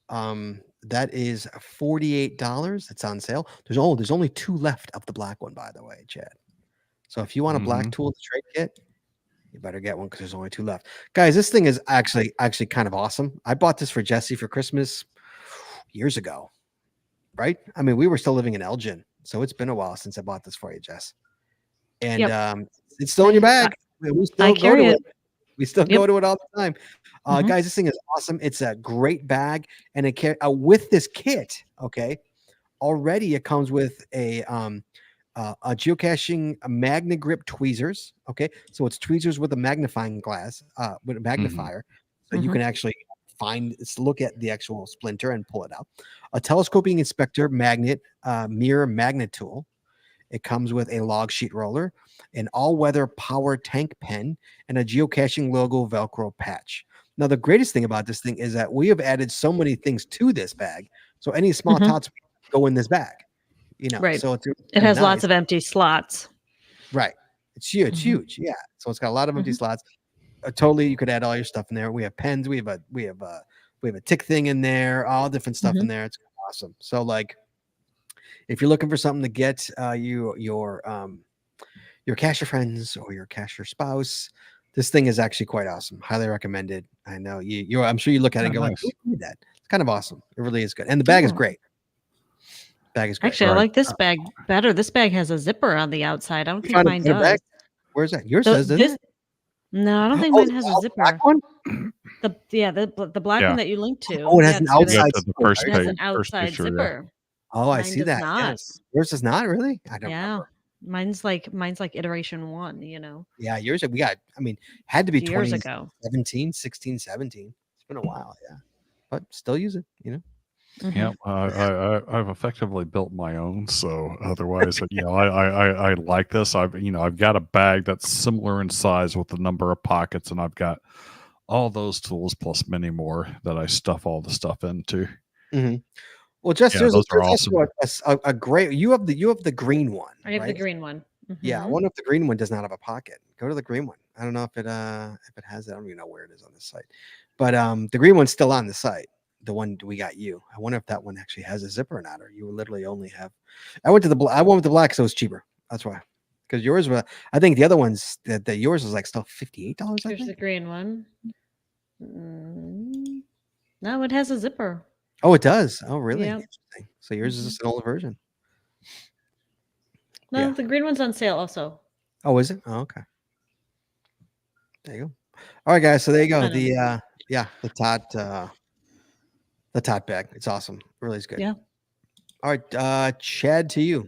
That is $48. It's on sale. There's only 2 left of the black one, by the way, Chad. So if you want a black tool of the trade kit, you better get one because there's only 2 left. Guys, this thing is actually kind of awesome. I bought this for Jesse for Christmas years ago, right? I mean, we were still living in Elgin, so it's been a while since I bought this for you, Jess. And it's still in your bag. We still go to it. We still go to it all the time. Guys, this thing is awesome. It's a great bag, and it with this kit, okay, already it comes with a geocaching magnet grip tweezers. Okay, so it's tweezers with a magnifying glass, with a magnifier, so you can actually look at the actual splinter and pull it out. A telescoping inspector magnet mirror magnet tool. It comes with a log sheet roller, an all-weather power tank pen, and a geocaching logo Velcro patch. Now, the greatest thing about this thing is that we have added so many things to this bag. So any small tots go in this bag, you know. Right. So it has lots of empty slots. Right. It's huge, huge. Yeah. So it's got a lot of empty slots. Totally, you could add all your stuff in there. We have pens. We have a tick thing in there. All different stuff in there. It's awesome. So like, if you're looking for something to get your cacher friends or your cacher spouse, this thing is actually quite awesome. Highly recommended. I know I'm sure you look at it and go like, "Who made that?" It's kind of awesome. It really is good, and the bag is great. Actually, I like this bag better. This bag has a zipper on the outside. I don't think mine does. Bag? Where's that? Yours says, doesn't it? No, I don't think mine has a zipper. Black one? The black one that you linked to. Oh, it has an outside. It has an outside zipper. Oh, I see that. Yes. Yours does not really. I don't remember. Mine's like iteration 1, you know. Yeah, yours we got. I mean, had to be 20 years ago. 16, 17. It's been a while, yeah. But still use it, you know. Yeah, I've effectively built my own. So otherwise, I like this. I've got a bag that's similar in size with the number of pockets, and I've got all those tools plus many more that I stuff all the stuff into. Well, just those are awesome. A great. You have the green one. I have the green one. Yeah, I wonder if the green one does not have a pocket. Go to the green one. I don't know if it has it. I don't even know where it is on this site, but the green one's still on the site. The one we got you. I wonder if that one actually has a zipper or not, or you literally only have. I went with the black, so it's cheaper. That's why. Because yours was, I think the other ones that yours was like still $58. Here's the green one. No, it has a zipper. Oh, it does. Oh, really? Yep. Interesting. So yours is just an older version. No, the green one's on sale also. Oh, is it? Oh, okay. There you go. All right, guys. So there you go. The tot bag. It's awesome. It really is good. Yeah. All right, Chad, to you.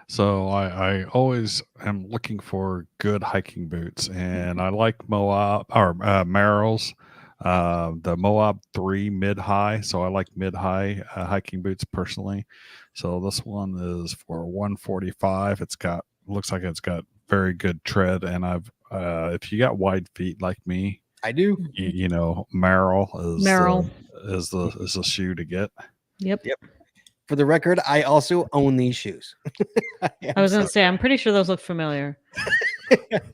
So I always am looking for good hiking boots, and I like Moab or Merrell's, the Moab 3 mid-high. So I like mid-high hiking boots personally. So this one is for $145. Looks like it's got very good tread, and if you got wide feet like me, I do. Merrell is the shoe to get. Yep. For the record, I also own these shoes. I was going to say, I'm pretty sure those look familiar.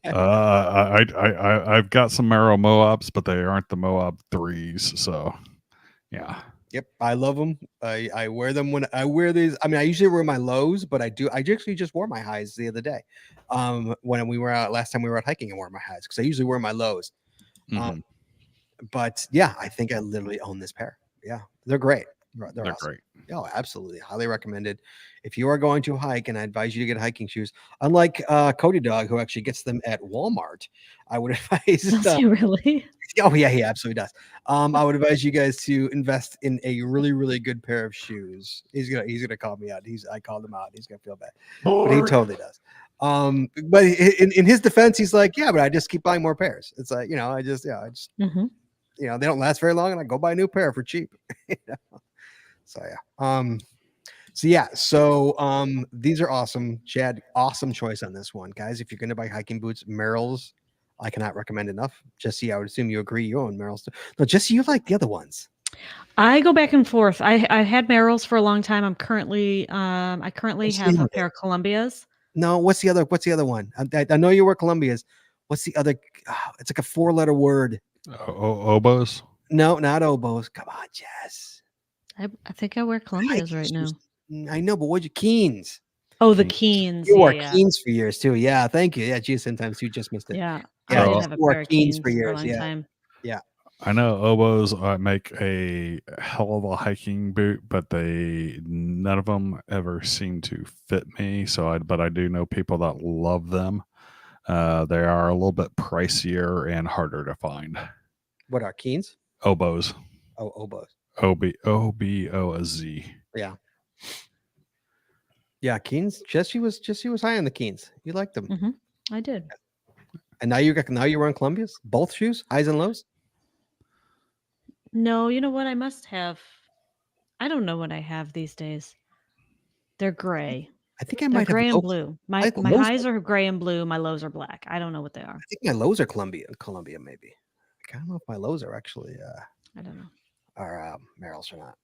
I've got some Merrill Moabs, but they aren't the Moab 3s. So, yeah. Yep, I love them. I wear them when I wear these. I mean, I usually wear my lows, but I actually just wore my highs the other day. When we were out last time we were out hiking, and wore my highs because I usually wear my lows. Mhm. But yeah, I think I literally own this pair. Yeah, they're great. They're They're awesome. great. Oh, absolutely. Highly recommended. If you are going to hike, and I advise you to get hiking shoes, unlike Cody Dog, who actually gets them at Walmart, I would advise. Does he really? Oh, yeah, he absolutely does. I would advise you guys to invest in a really, really good pair of shoes. He's gonna call me out. I called him out. He's gonna feel bad, but he totally does. But in his defense, he's like, yeah, but I just keep buying more pairs. It's like, I just Hmm. they don't last very long, and I go buy a new pair for cheap. You know? So yeah. These are awesome. Chad, awesome choice on this one, guys. If you're gonna buy hiking boots, Merrell's, I cannot recommend enough. Jesse, I would assume you agree. You own Merrell's too. No, Jesse, you like the other ones. I go back and forth. I had Merrell's for a long time. I currently What's the have a other pair of Columbias. No, what's the other one? I know you wear Columbia's. What's the other? It's like a 4-letter word. Oboes. No, not oboes. Come on, Jess. I think I wear Columbias Hiking right now. shoes. I know, but what'd you Keens? Oh, the Keens. Keens. You wore Yeah. Keens for years too. Yeah, thank you. Yeah, geez, sometimes you just missed it. Yeah. Yeah, I did So- have a you wore pair of Keens Keens for for a years. long Yeah. time. I know oboes make a hell of a hiking boot, but none of them ever seem to fit me. But I do know people that love them. They are a little bit pricier and harder to find. What are Keens? Oboes. Oh, oboes. OBOZ. Yeah. Yeah, Keens. Jesse was high on the Keens. You liked them. Hmm. I did. And now you're on Columbia's? Both shoes, highs and lows? No, you know what? I must have. I don't know what I have these days. They're gray. I think I They're might have gray and lows. blue. I My think my lows highs are gray and blue. My lows are black. I don't know what they are. I think my lows are Columbia maybe. I don't know if my lows are actually I don't know. Merrell's or not.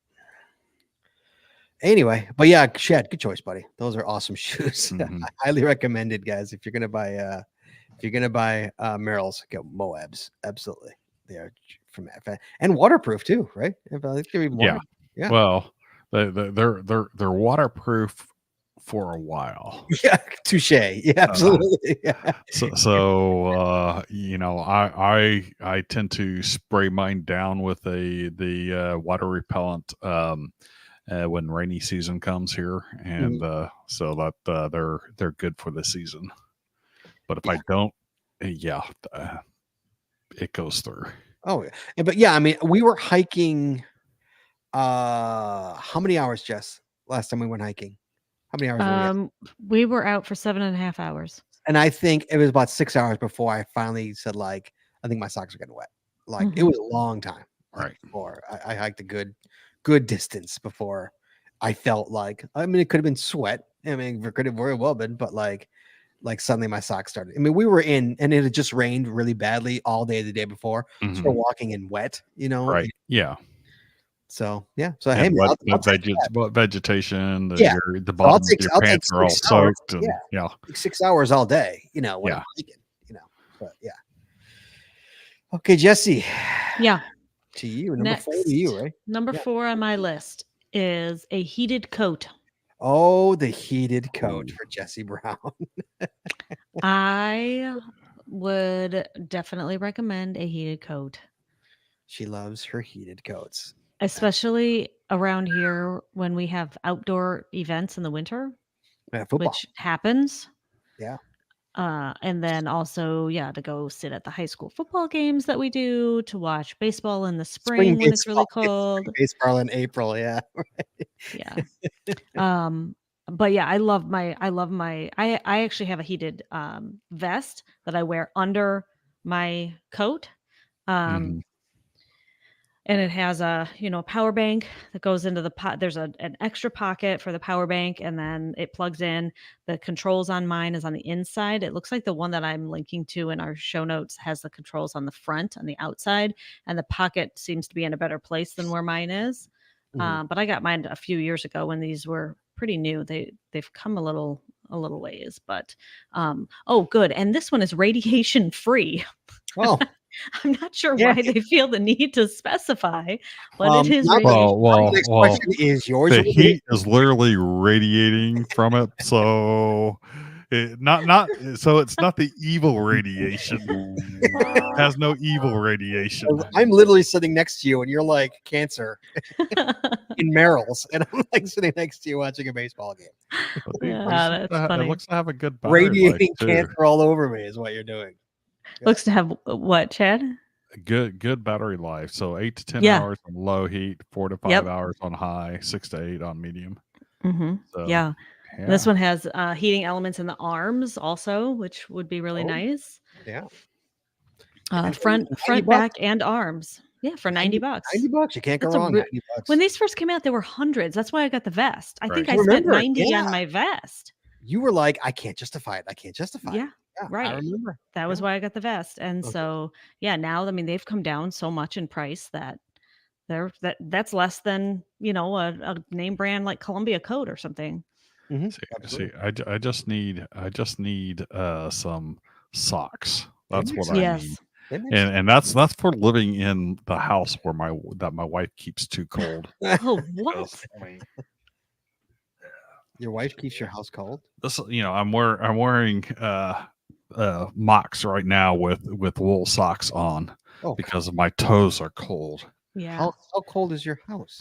Anyway, but yeah, Chad, good choice, buddy. Those are awesome shoes. Mhm. Highly recommended, guys. If you're gonna buy Merrell's, get Moabs. Absolutely, they are and waterproof too, right? I think they're even Yeah. Yeah. Well, they're waterproof for a while. Yeah, touche. Yeah, absolutely. Yeah. I tend to spray mine down with the water repellent when rainy season comes here, and so that they're good for the season. But if I don't, it goes through. Oh yeah. But yeah, I mean, we were hiking. How many hours, Jess? Last time we went hiking, how many hours were we at? We were out for 7.5 hours. And I think it was about 6 hours before I finally said, like, I think my socks are getting wet. Like, it Mhm. was a long time. Right. Before I hiked a good distance before I felt like, I mean, it could have been sweat. I mean, it could have very well been, but like suddenly my socks started. I mean, we were in, and it had just rained really badly all day the day before. So Mhm. we're walking in wet, Right. and Yeah. so yeah. So hey, And man, I'll take what vegetation? Yeah. The I'll bottom take- of your I'll take pants are all 6 hours. soaked, and yeah. like 6 hours all day, when Yeah. I'm hiking, but yeah. Okay, Jesse, Yeah. to you. Number 4 to you, right? Number Yeah. 4 on my list is a heated coat. Oh, the heated coat Ooh. for Jesse Brown. I would definitely recommend a heated coat, She loves her heated coats. especially around here when we have outdoor events in the winter, Yeah, football. which happens. Yeah. And then also, to go sit at the high school football games that we do, to watch baseball in the spring when it's really cold. Baseball in April, yeah. Yeah. But yeah, I actually have a heated vest that I wear under my coat. Mhm. And it has a power bank that goes into the pot. There's an extra pocket for the power bank, and then it plugs in. The controls on mine is on the inside. It looks like the one that I'm linking to in our show notes has the controls on the front, on the outside, and the pocket seems to be in a better place than where mine is. Mhm. But I got mine a few years ago when these were pretty new. They've come a little a little ways, but oh, good. And this one is radiation free. Oh, I'm not sure Yeah. why they feel the need to specify, but it is not- radiation. Well, next well, question is yours. the or his? heat is literally radiating from it, so so it's not the evil radiation. It has no evil radiation. I'm literally sitting next to you, and you're like cancer in Merrill's, and I'm like sitting next to you watching a baseball game, But Yeah, that's it funny. looks to have a good battery life radiating too. cancer all over me. Is what you're doing. Looks to have what, Chad? Good battery life. So 8 to 10 Yeah. hours on low heat, 4 to 5 Yep. hours on high, 6 to 8 on medium. Mm-hmm. So Yeah. This one has heating elements in the arms also, which would be really Oh, nice. Yeah, Front, $90 back, and arms. Yeah, for $90. $90. You can't go That's a wrong. re- $90. When these first came out, there were hundreds. That's why I got the vest. I think Right. I spent Remember, 90 yeah. on my vest. You were like, I can't justify it. I can't justify it. Yeah, Yeah, I right. remember. That was Yeah. why I got the vest. And Okay. so, yeah, now I mean they've come down so much in price that that's less than, a name brand like Columbia coat or something. Mhm, See, absolutely. I just need some socks. That's makes what sense. I Yes. need. That makes And that's for living in the house where my wife keeps too cold. Oh, what? Because, I mean, Your wife keeps your house cold. this I'm wearing mocks right now with wool socks on Oh, because my toes are cold. Yeah. how cold is your house?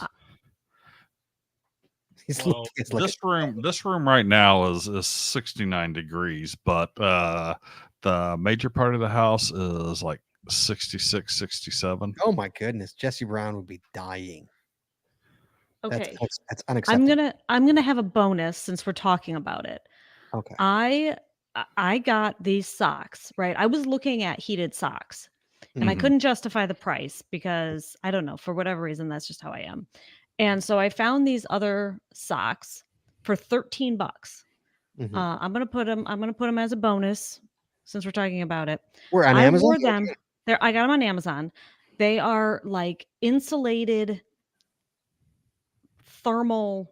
He's Well, looking- he's looking- this room right now is 69 degrees, but the major part of the house is like 66, 67. Oh my goodness, Jesse Brown would be dying. Okay. That's unacceptable. I'm gonna have a bonus since we're talking about it. Okay. I got these socks, right? I was looking at heated socks and I Mhm. couldn't justify the price because I don't know, for whatever reason, that's just how I am. And so I found these other socks for $13. Mhm. I'm gonna put them as a bonus since we're talking about it. We're on I Amazon. wore them. I got them on Amazon. They are like insulated thermal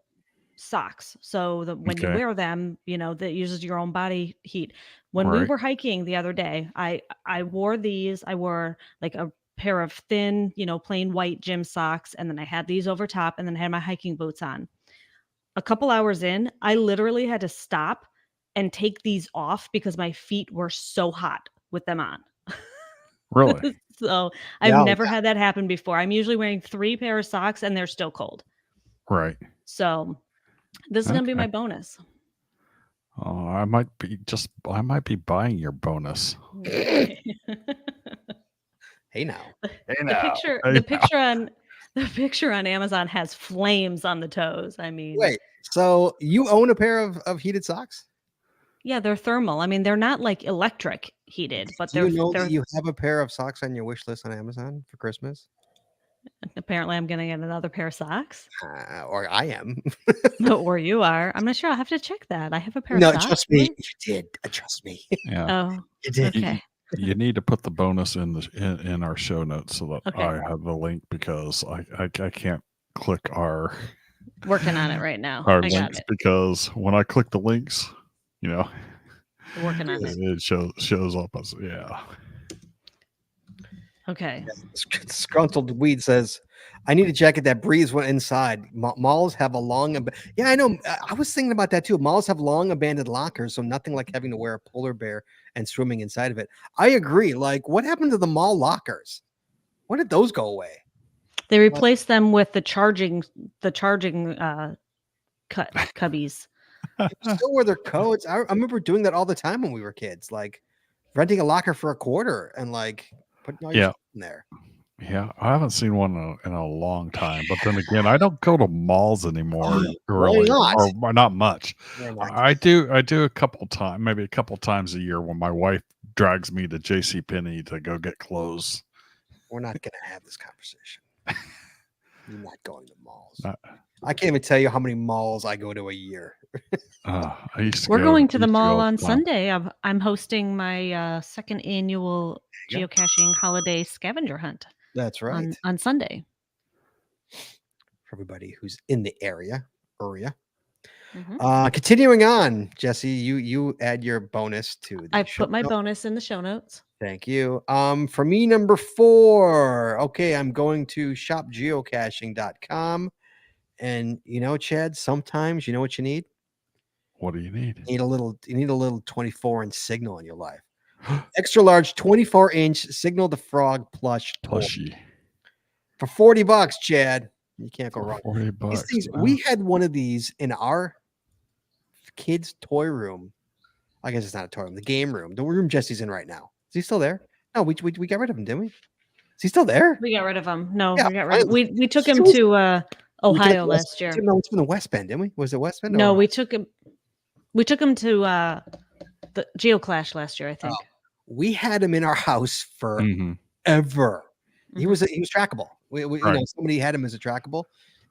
socks. So that when you Okay. wear them, that uses your own body heat. When we Right. were hiking the other day, I wore these. I wore like a pair of thin, plain white gym socks, and then I had these over top, and then I had my hiking boots on. A couple hours in, I literally had to stop and take these off because my feet were so hot with them on. Really? So I've Yeah, never had that happen before. I'm usually wearing 3 pair of socks and they're still cold. Right. So this is going to be Okay. my bonus. Oh, I might be buying your bonus. Hey now. The picture on Amazon has flames on the toes. I mean, Wait. So you own a pair of heated socks? yeah, they're thermal. I mean, they're not like electric heated, but Do you know that you have a pair of socks on your wish list on Amazon for Christmas? apparently I'm going to get another pair of socks. Or I am. Or you are. I'm not sure. I'll have to check that. I have a pair No, of socks. trust me. right? You did. Trust me. Yeah. Oh, You did. okay. You need to put the bonus in our show notes so that Okay. I have the link because I can't click our Working on it right now. our I got links it. because when I click the links, Working on it. it shows up as Okay. Scruntled Weed says, I need a jacket that breathes when inside. Malls have a long... Yeah, I know. I was thinking about that too. Malls have long abandoned lockers, so nothing like having to wear a polar bear and swimming inside of it. I agree. Like, what happened to the mall lockers? When did those go away? They replaced them with the charging cubbies. People still wear their coats. I remember doing that all the time when we were kids, like renting a locker for $1 and like putting all your stuff in there. Yeah, I haven't seen one in a long time. But then again, I don't go to malls anymore, Why really, not? or not much. Why not? I do a couple times, maybe a couple times a year, when my wife drags me to JCPenney to go get clothes. We're not going to have this conversation. You're not going to malls. Not- I can't even tell you how many malls I go to a year. I used to We're go- going to I the used go mall all on the time. Sunday. I'm hosting my second annual There you geocaching holiday scavenger hunt That's right. on Sunday. For everybody who's in the area. Continuing on, Jesse, you add your bonus to the I show put my notes. bonus in the show notes. Thank you. For me, number 4. Okay, I'm going to shopgeocaching.com. And Chad, sometimes you know what you need? What do you need? You need a little 24-inch signal in your life. Extra large 24-inch Signal the Frog plush toy. Plushy. For $40, Chad. You can't go For wrong. 40 These bucks. things, no. we had one of these in our kids' toy room. I guess it's not a toy room, the game room, the room Jesse's in right now. Is he still there? No, we got rid of him, didn't we? Is he still there? We got rid of him. No, Yeah, we got rid of finally. we took He him was- to We took Ohio West- last year. No, it's from the West Bend, didn't we? Was it West Bend? No, or- we took him to the Geoclash last year, I think. we had him in our house forever. Mhm. He was trackable. We Right. somebody had him as a trackable,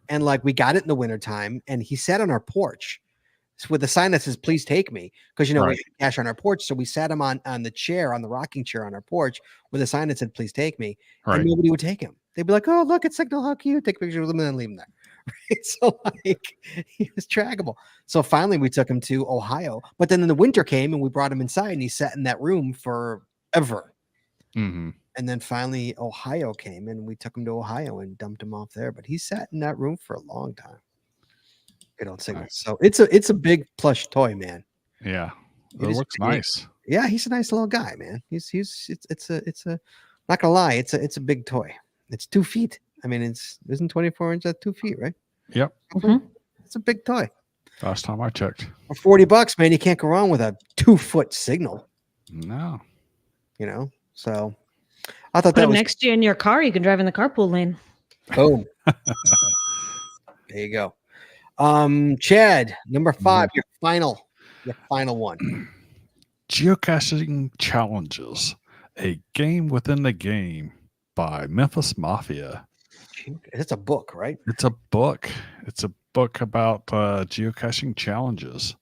and like we got it in the wintertime, and he sat on our porch with a sign that says "Please take me," because we Right. had cash on our porch, so we sat him on the chair, on the rocking chair on our porch with a sign that said "Please take me," and Right. nobody would take him. They'd be like, "Oh, look, it's Signal, how cute!" Take pictures with him and then leave him there. Right? So like he was trackable. So finally, we took him to Ohio, but then the winter came and we brought him inside, and he sat in that room forever. hmm And then finally, Ohio came, and we took him to Ohio and dumped him off there. But he sat in that room for a long time. Good old Signal. Nice. So it's a big plush toy, man. Yeah. It It is looks big. nice. Yeah, he's a nice little guy, man. It's a not gonna lie, it's a big toy. It's 2 feet. I mean, isn't 24 inches at 2 feet, right? Yep. Mhm. It's a big toy. Last time I checked. For $40, man, you can't go wrong with a 2-foot Signal. No. So I thought Put that him was next to you in your car. You can drive in the carpool lane. boom. There you go. Chad, number 5, your final one. Geocaching Challenges, a game within the game by Memphis Mafia. It's a book, right? It's a book. It's a book about geocaching challenges.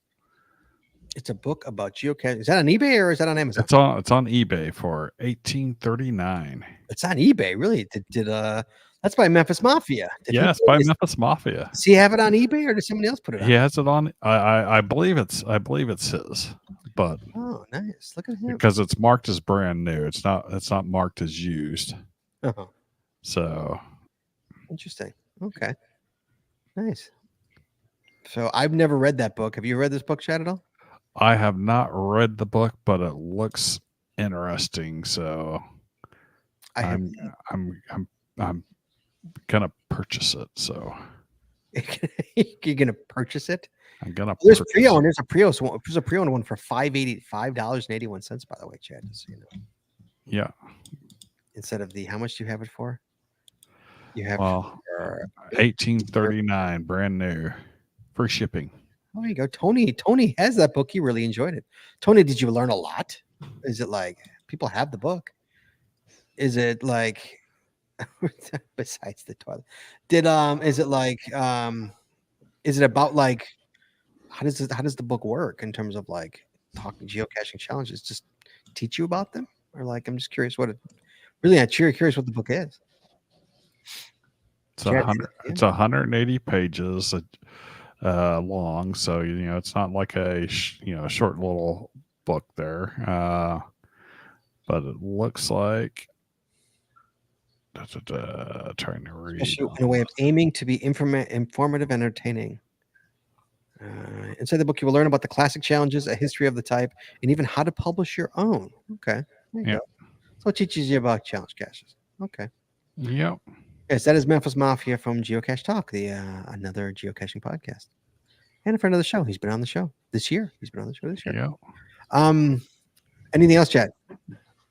It's a book about geocaching. Is that on eBay or is that on Amazon? It's on eBay for $18.39. It's on eBay, really. Did that's by Memphis Mafia. Did he Yes, put by it- Memphis Mafia. Does he have it on eBay or did somebody else put it on? He has it on. I believe it's his, but Oh, nice. Look at him. because it's marked as brand new, it's not marked as used. Uh-huh. So Interesting. Okay. Nice. So I've never read that book. Have you read this book, Chad, at all? I have not read the book, but it looks interesting. So I have. I'm gonna purchase it. So You're gonna purchase it? I'm gonna. There's purchase pre-owned. it. There's a pre-owned one for $5.81, by the way, Chad. Just so you know. Yeah. Instead of how much do you have it for? You have Well, for, $18.39, brand new, free shipping. oh, there you go. Tony has that book. He really enjoyed it. Tony, did you learn a lot? Is it like people have the book? Is it like besides the toilet? Is it like is it about like how does the book work in terms of like talking geocaching challenges? Just teach you about them? Or like I'm just curious I'm curious what the book is. It's Chad, 100. It's 180 pages long, so it's not like a short little book there. But it looks like trying to read. Especially in a way of aiming to be informative and entertaining. Inside the book, you will learn about the classic challenges, a history of the type, and even how to publish your own. Okay. There you Yeah. go. So it teaches you about challenge caches. Okay. Yep. Yes, that is Memphis Mafia from Geocache Talk, the another geocaching podcast. And a friend of the show. He's been on the show this year. Yep. Anything else, Chad?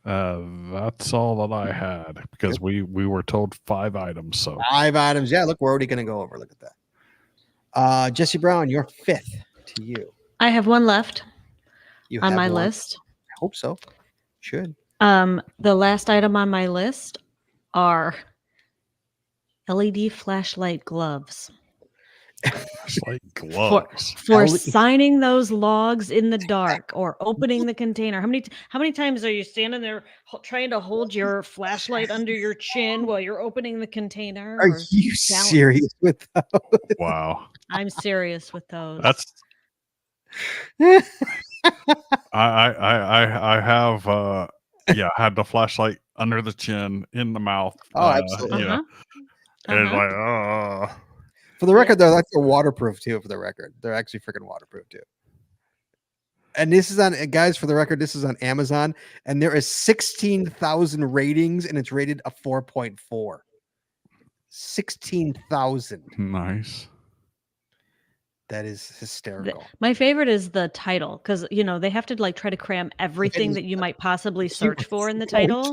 That's all that I had because we were told 5 items. So 5 items. Yeah, look, we're already going to go over. Look at that. Jesse Brown, you're 5th to you. I have one left You on have my one. list. I hope so. Should. The last item on my list are LED flashlight gloves. Flashlight gloves. For Ellie- signing those logs in the dark or opening the container. How many times are you standing there trying to hold your flashlight under your chin while you're opening the container? Are or you serious with Wow. I'm serious with those. That's that? I have I had the flashlight under the chin, in the mouth. Oh, absolutely. And it's like, For the record, though, that's waterproof too. For the record, they're actually freaking waterproof too. And this is on, guys, for the record, this is on Amazon, and there is 16,000 ratings, and it's rated a 4.4. 16,000. nice. That is hysterical. My favorite is the title, because they have to like try to cram everything that you might possibly search for in the title.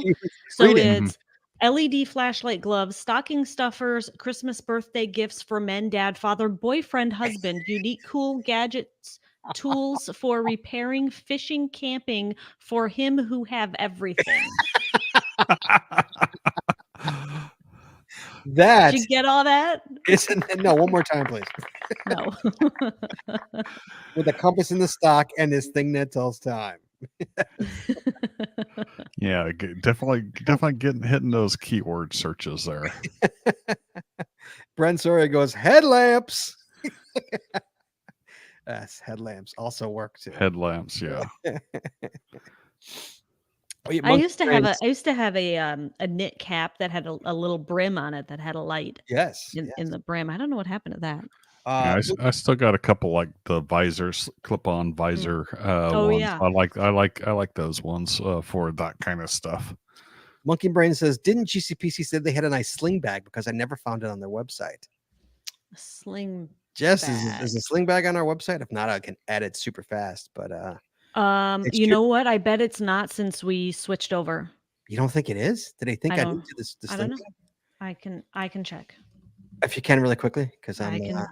So Read it. it's LED flashlight gloves, stocking stuffers, Christmas birthday gifts for men, dad, father, boyfriend, husband, unique cool gadgets, tools for repairing, fishing, camping for him who have everything. That Did you get all that? isn't no. One more time, please. No. With a compass in the stock and this thing that tells time. Yeah, definitely hitting those keyword searches there. Brent Soria goes headlamps. Yes, headlamps also work too. Headlamps, yeah. I used to have a knit cap that had a little brim on it that had a light Yes. in the brim. I don't know what happened to that. Yeah, I still got a couple like the visors, clip-on visor ones. yeah. I like those ones for that kind of stuff. Monkey Brain says, didn't GCPC said they had a nice sling bag because I never found it on their website? A sling Jess, bag. is a sling bag on our website? If not, I can add it super fast. But you know what? I bet it's not since we switched over. You don't think it is? Did they think I didn't do this? I don't know. I can check. If you can really quickly, because I can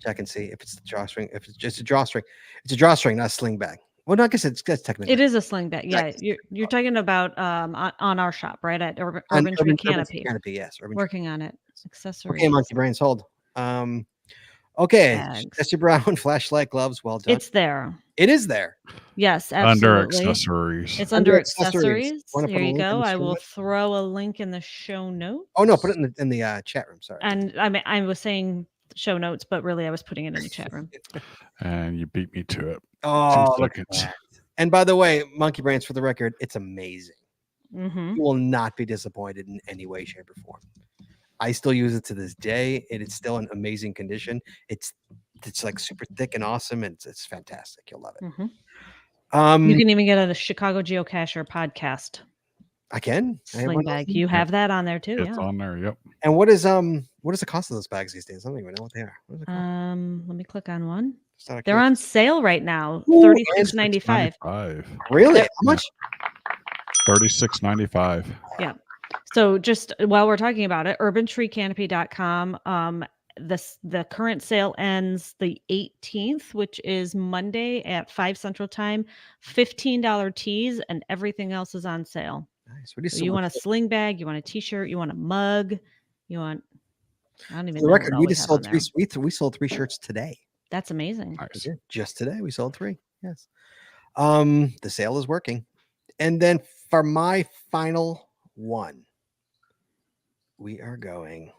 check and see if it's the drawstring. If it's just a drawstring, it's a drawstring, not a sling bag. Well, no, I guess that's technically. It is a sling bag. Yeah, you're talking about on our shop, right? At Urban Tree Canopy. Canopy, yes. Working on it. Accessories. Okay, Monkey Brains, hold. Okay, Bags. Jesse Brown, flashlight, gloves, well done. It's there. It is there. Yes, absolutely. Under accessories. It's under accessories. Wanna put There a you link in go. the I show will notes? throw a link in the show notes. Oh no, put it in the chat room. Sorry. And I was saying show notes, but really I was putting it in the chat room. And you beat me to it. Oh, 2 look at seconds. that. And by the way, Monkey Brains, for the record, it's amazing. Mm-hmm. You will not be disappointed in any way, shape, or form. I still use it to this day. It is still in amazing condition. It's like super thick and awesome, and it's fantastic. You'll love it. Mm-hmm. You can even get a Chicago Geocacher podcast. I can Sling bag. You have that on there too. It's on there. Yep. And what is the cost of those bags these days? I don't even know what they are. What is it called? Let me click on one. Just out of They're on sale right now. Ooh, $36.95. Really? Yep. How much? $36.95. Yeah. So just while we're talking about it, urbantreecanopy.com. The current sale ends the 18th, which is Monday at 5 Central Time. $15 tees and everything else is on sale. Nice. So you want a sling bag, you want a t-shirt, you want a mug, you want I don't even For the know. record, we just sold 3 we sold 3 shirts today. That's amazing. Nice. Just today we sold 3. Yes. The sale is working. And then for my final one, we are going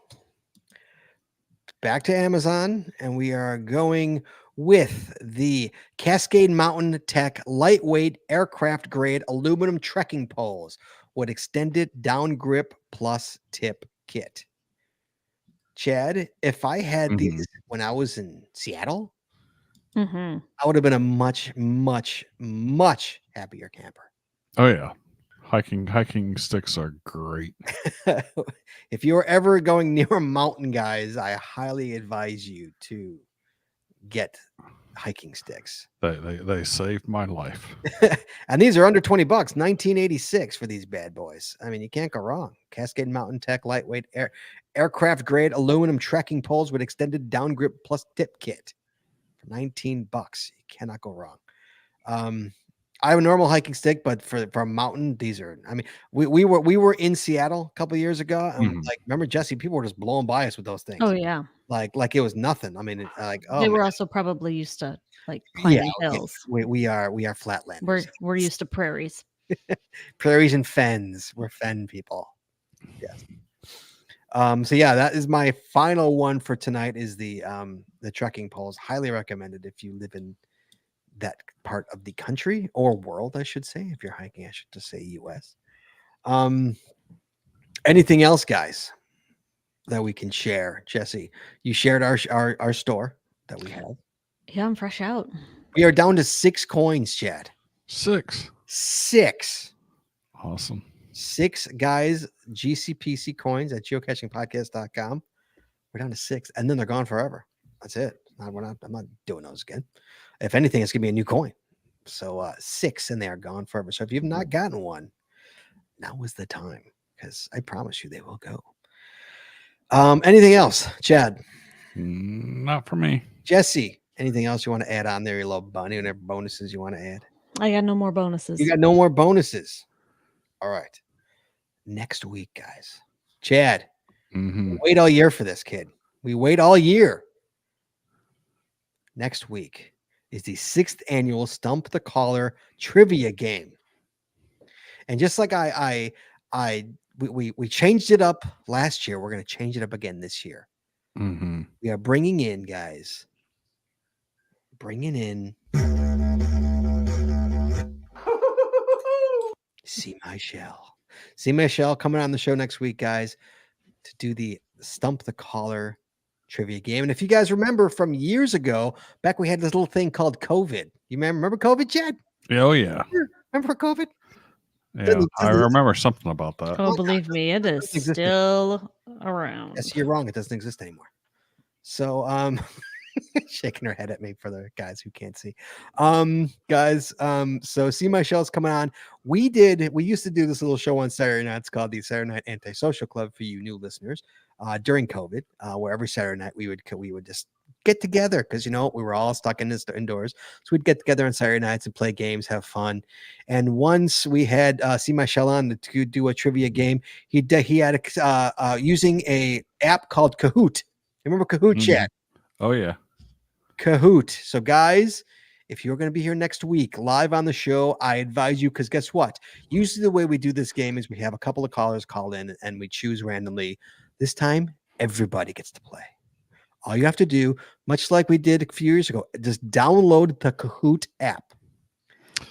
back to Amazon, and we are going with the Cascade Mountain Tech lightweight aircraft grade aluminum trekking poles with extended down grip plus tip kit. Chad, if I had these when I was in Seattle, I would have been a much, much, much happier camper. Oh yeah. Hiking sticks are great. If you're ever going near a mountain, guys, I highly advise you to get hiking sticks. They saved my life. And these are under $20, 1986 for these bad boys. I mean, you can't go wrong. Cascade Mountain Tech lightweight aircraft grade aluminum trekking poles with extended down grip plus tip kit for $19. You cannot go wrong. I have a normal hiking stick, but for a mountain, these are. I mean, we were in Seattle a couple of years ago, and Mhm. like remember Jesse, people were just blowing by us with those things. Oh yeah. Like it was nothing. I mean, like oh They man, were also probably used to like yeah, climbing okay. hills. We are flatlanders, We're used to prairies. prairies and fens. We're fen people. Yes. So yeah, that is my final one for tonight. Is the trekking poles. Highly recommended if you live in that part of the country or world, I should say. If you're hiking, I should just say U.S. Anything else, guys, that we can share? Jesse, you shared our store that we have. Yeah, I'm fresh out. We are down to 6 coins, Chad. 6. 6. Awesome. 6 guys, GCPC coins at geocachingpodcast.com. We're down to 6, and then they're gone forever. That's it. I'm not doing those again. If anything, it's gonna be a new coin. So 6, and they are gone forever. So if you've not gotten one, now is the time, because I promise you they will go. Anything else, Chad? Not for me. Jesse, anything else you want to add on there? Your little bunny and their bonuses you want to add? I got no more bonuses. You got no more bonuses. All right. Next week, guys. Chad, Mhm. wait all year for this, kid. We wait all year. Next week is the 6th annual Stump the Caller trivia game. And just like we changed it up last year, we're going to change it up again this year. Mhm. We are bringing in, guys, See My Shell. See My Shell coming on the show next week, guys, to do the Stump the Caller trivia game. And if you guys remember from years ago, back we had this little thing called COVID. You remember COVID, Chad? Oh yeah. Remember COVID? Yeah. I remember something about that. Oh, believe me, it is doesn't exist still around. Yes, you're wrong. It doesn't exist anymore. So shaking her head at me for the guys who can't see. So See My Shell's coming on. We used to do this little show on Saturday nights called the Saturday Night Antisocial Club for you new listeners during COVID, where every Saturday night we would just get together because we were all stuck indoors. So we'd get together on Saturday nights and play games, have fun. And once we had See My Shell on to do a trivia game, he had using a app called Kahoot. Remember Kahoot, Chat? Oh yeah. Kahoot. So guys, if you're going to be here next week live on the show, I advise you, because guess what? Usually the way we do this game is we have a couple of callers call in and we choose randomly. This time, everybody gets to play. All you have to do, much like we did a few years ago, just download the Kahoot app.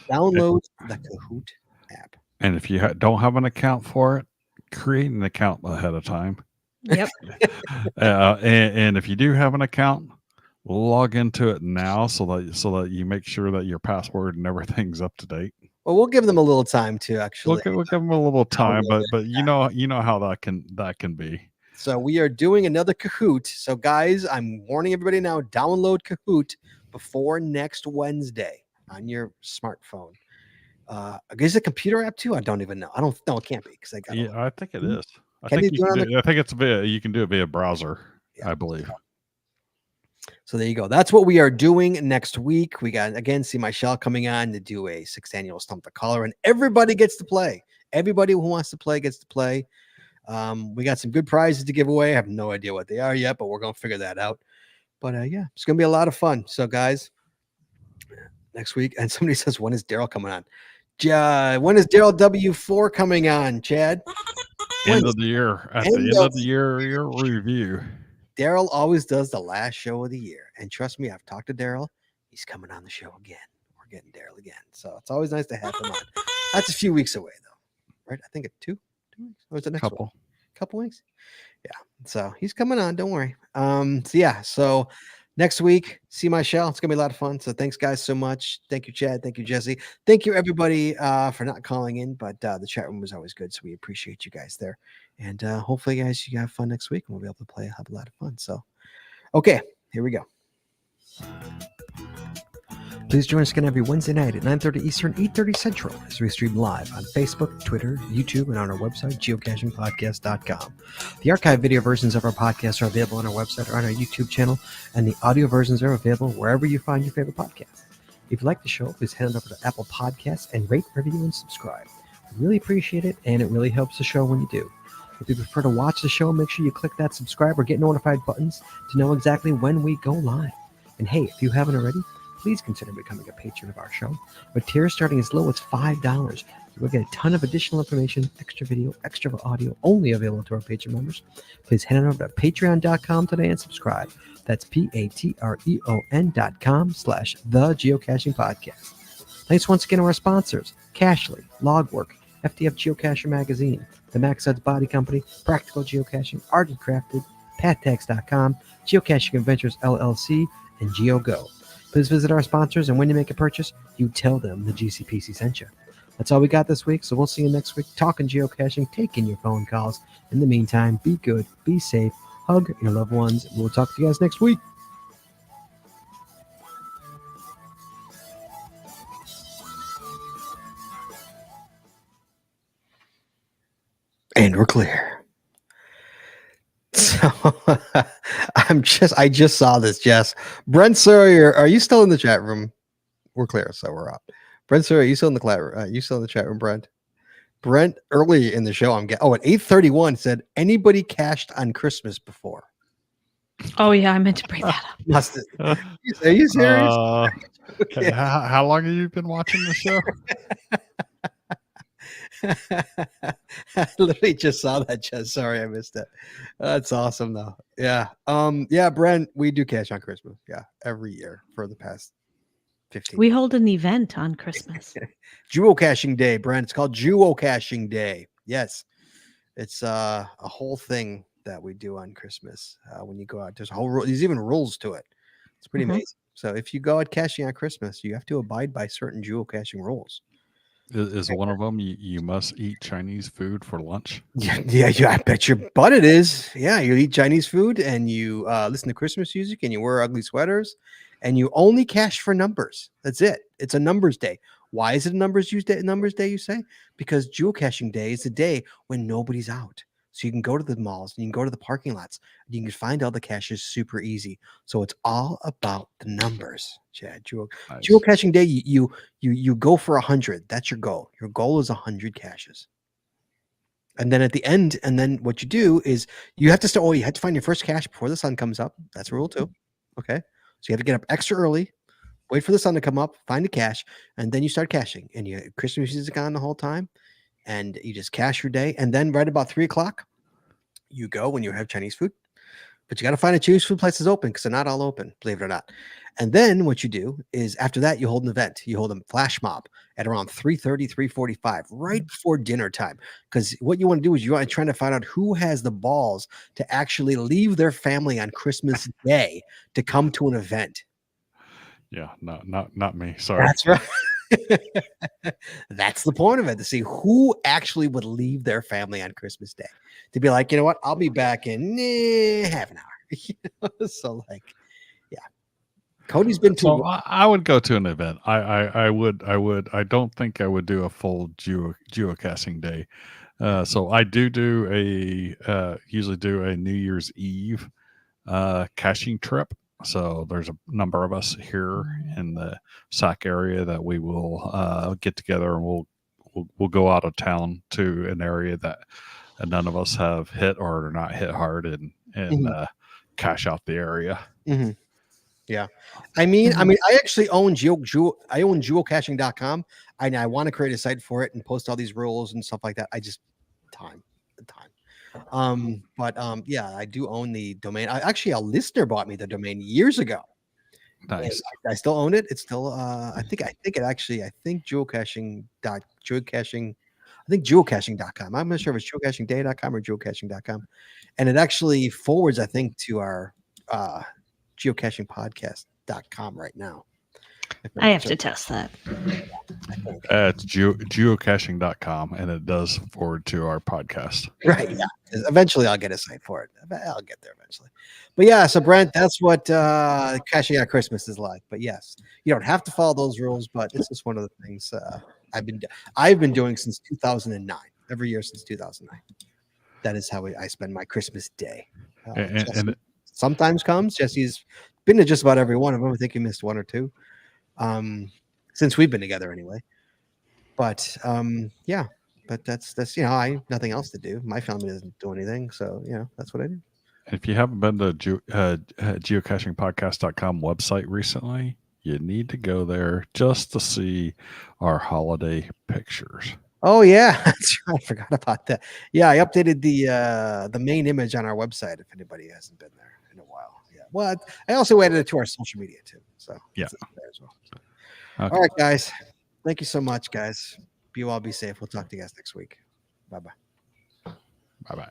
Download the Kahoot app. And if you don't have an account for it, create an account ahead of time. Yep. And if you do have an account, log into it now so that you make sure that your password and everything's up to date. Well, we'll give them a little time to actually. We'll give them a little time, but you know how that can be. So we are doing another Kahoot. So guys, I'm warning everybody now, download Kahoot before next Wednesday on your smartphone. Is it a computer app too? I don't even know. I don't know. It can't be because I think it is. I Can think you do it I think it's you can do it via browser, I believe. So there you go. That's what we are doing next week. We got, again, See My Shell coming on to do a 6th annual Stump the Caller, and everybody gets to play. Everybody who wants to play gets to play. We got some good prizes to give away. I have no idea what they are yet, but we're going to figure that out. But yeah, it's going to be a lot of fun. So guys, next week, and somebody says, when is Daryl coming on? When is Daryl W4 coming on, Chad? End of the year. At the end of the year review. Daryl always does the last show of the year. And trust me, I've talked to Daryl. He's coming on the show again. We're getting Daryl again. So it's always nice to have him on. That's a few weeks away, though. Right? I think it's 2 weeks. Or is it next one? Couple weeks? Yeah. So he's coming on. Don't worry. So next week, See My Shell. It's going to be a lot of fun. So thanks, guys, so much. Thank you, Chad. Thank you, Jesse. Thank you, everybody, for not calling in. But the chat room was always good. So we appreciate you guys there. And hopefully, guys, you have fun next week. And we'll be able to have a lot of fun. So, okay, here we go. Please join us again every Wednesday night at 9:30 Eastern, 8:30 Central as we stream live on Facebook, Twitter, YouTube, and on our website, geocachingpodcast.com. The archive video versions of our podcasts are available on our website or on our YouTube channel, and the audio versions are available wherever you find your favorite podcast. If you like the show, please head on over to Apple Podcasts and rate, review, and subscribe. We really appreciate it, and it really helps the show when you do. If you prefer to watch the show, make sure you click that subscribe or get notified buttons to know exactly when we go live. And hey, if you haven't already, please consider becoming a patron of our show. With tiers starting as low as $5, you will get a ton of additional information, extra video, extra audio, only available to our patron members. Please head on over to patreon.com today and subscribe. That's patreon.com/the Geocaching Podcast. Thanks once again to our sponsors, Cashly, Logwork, FTF Geocacher Magazine, the Max Odds Body Company, Practical Geocaching, Art and Crafted, PatTags.com, Geocaching Adventures LLC, and GeoGo. Please visit our sponsors, and when you make a purchase, you tell them the GCPC sent you. That's all we got this week, so we'll see you next week talking geocaching, taking your phone calls. In the meantime, be good, be safe, hug your loved ones, and we'll talk to you guys next week. And we're clear. So I just saw this, Jess. Brent Sawyer, are you still in the chat room? We're clear, so we're up. Brent Sawyer, are you still in the chat room, Brent? Brent, early in the show, at 8:31 said, anybody cashed on Christmas before? Oh, yeah, I meant to bring that up. Are you serious? Okay. How long have you been watching the show? I literally just saw that, Jess. Sorry, I missed it. That's awesome, though. Yeah. Yeah, Brent, we do cash on Christmas. Yeah, every year for the past 15 We hold an event on Christmas. Geocaching Day, Brent. It's called Geocaching Day. Yes. It's a whole thing that we do on Christmas. When you go out, there's even rules to it. It's pretty amazing. So if you go out caching on Christmas, you have to abide by certain geocaching rules. Is one of them you must eat Chinese food for lunch? Yeah, I bet your butt it is. Yeah, you eat Chinese food and you listen to Christmas music and you wear ugly sweaters and you only cache for numbers. That's it. It's a numbers day. Why is it a numbers day, you say? Because geocaching day is the day when nobody's out. So you can go to the malls and you can go to the parking lots. You can find all the caches super easy. So it's all about the numbers, Chad. Nice. Geocaching day, you go for 100. That's your goal. Your goal is 100 caches. And then at the end, and then what you do is you have to start. Oh, you have to find your first cache before the sun comes up. That's rule 2. Okay, so you have to get up extra early, wait for the sun to come up, find a cache, and then you start caching. And you Christmas music on the whole time, and you just cache your day. And then right about 3:00, you go when you have Chinese food. But you got to find a Chinese food place that's open because they're not all open, believe it or not. And then what you do is after that, you hold an event. You hold a flash mob at around 3:30, 3:45, right before dinner time. Because what you want to do is you want to try to find out who has the balls to actually leave their family on Christmas Day to come to an event. Yeah, not me. Sorry. That's right. That's the point of it, to see who actually would leave their family on Christmas Day. To be like, you know what, I'll be back in half an hour. So like, yeah. Cody's been to So I would go to an event. I would. I don't think I would do a full geocaching day. So I usually do a New Year's Eve caching trip. So there's a number of us here in the Sac area that we will get together and we'll go out of town to an area that none of us have hit or are not hit hard and cache out the area. Mm-hmm. Yeah. I mean, I actually own geocaching.com. I want to create a site for it and post all these rules and stuff like that. I just time. Yeah, I do own the domain. Actually, a listener bought me the domain years ago. Nice. I still own it. It's still I think geocaching.com. I'm not sure if it's geocachingday.com or geocaching.com. And it actually forwards, I think, to our geocachingpodcast.com right now. I have to test that. It's geocaching.com and it does forward to our podcast. Right. Yeah. Eventually I'll get a site for it. I'll get there eventually. But yeah, so Brent, that's what caching at Christmas is like. But yes, you don't have to follow those rules, but it's just one of the things I've been doing since 2009. Every year since 2009. That is how I spend my Christmas day. And sometimes comes. Jesse's been to just about every one of them. I think he missed one or two. since we've been together anyway. But yeah, but that's I nothing else to do. My family doesn't do anything, so that's what I do. If you haven't been to geocachingpodcast.com website recently, you need to go there just to see our holiday pictures. Oh yeah, that's right. I forgot about that. Yeah, I updated the main image on our website. If anybody hasn't been there in a while, yeah. Well, I also added it to our social media too. So Yeah. it's there as well. Okay. All right, guys. Thank you so much, guys. You all be safe. We'll talk to you guys next week. Bye bye. Bye bye.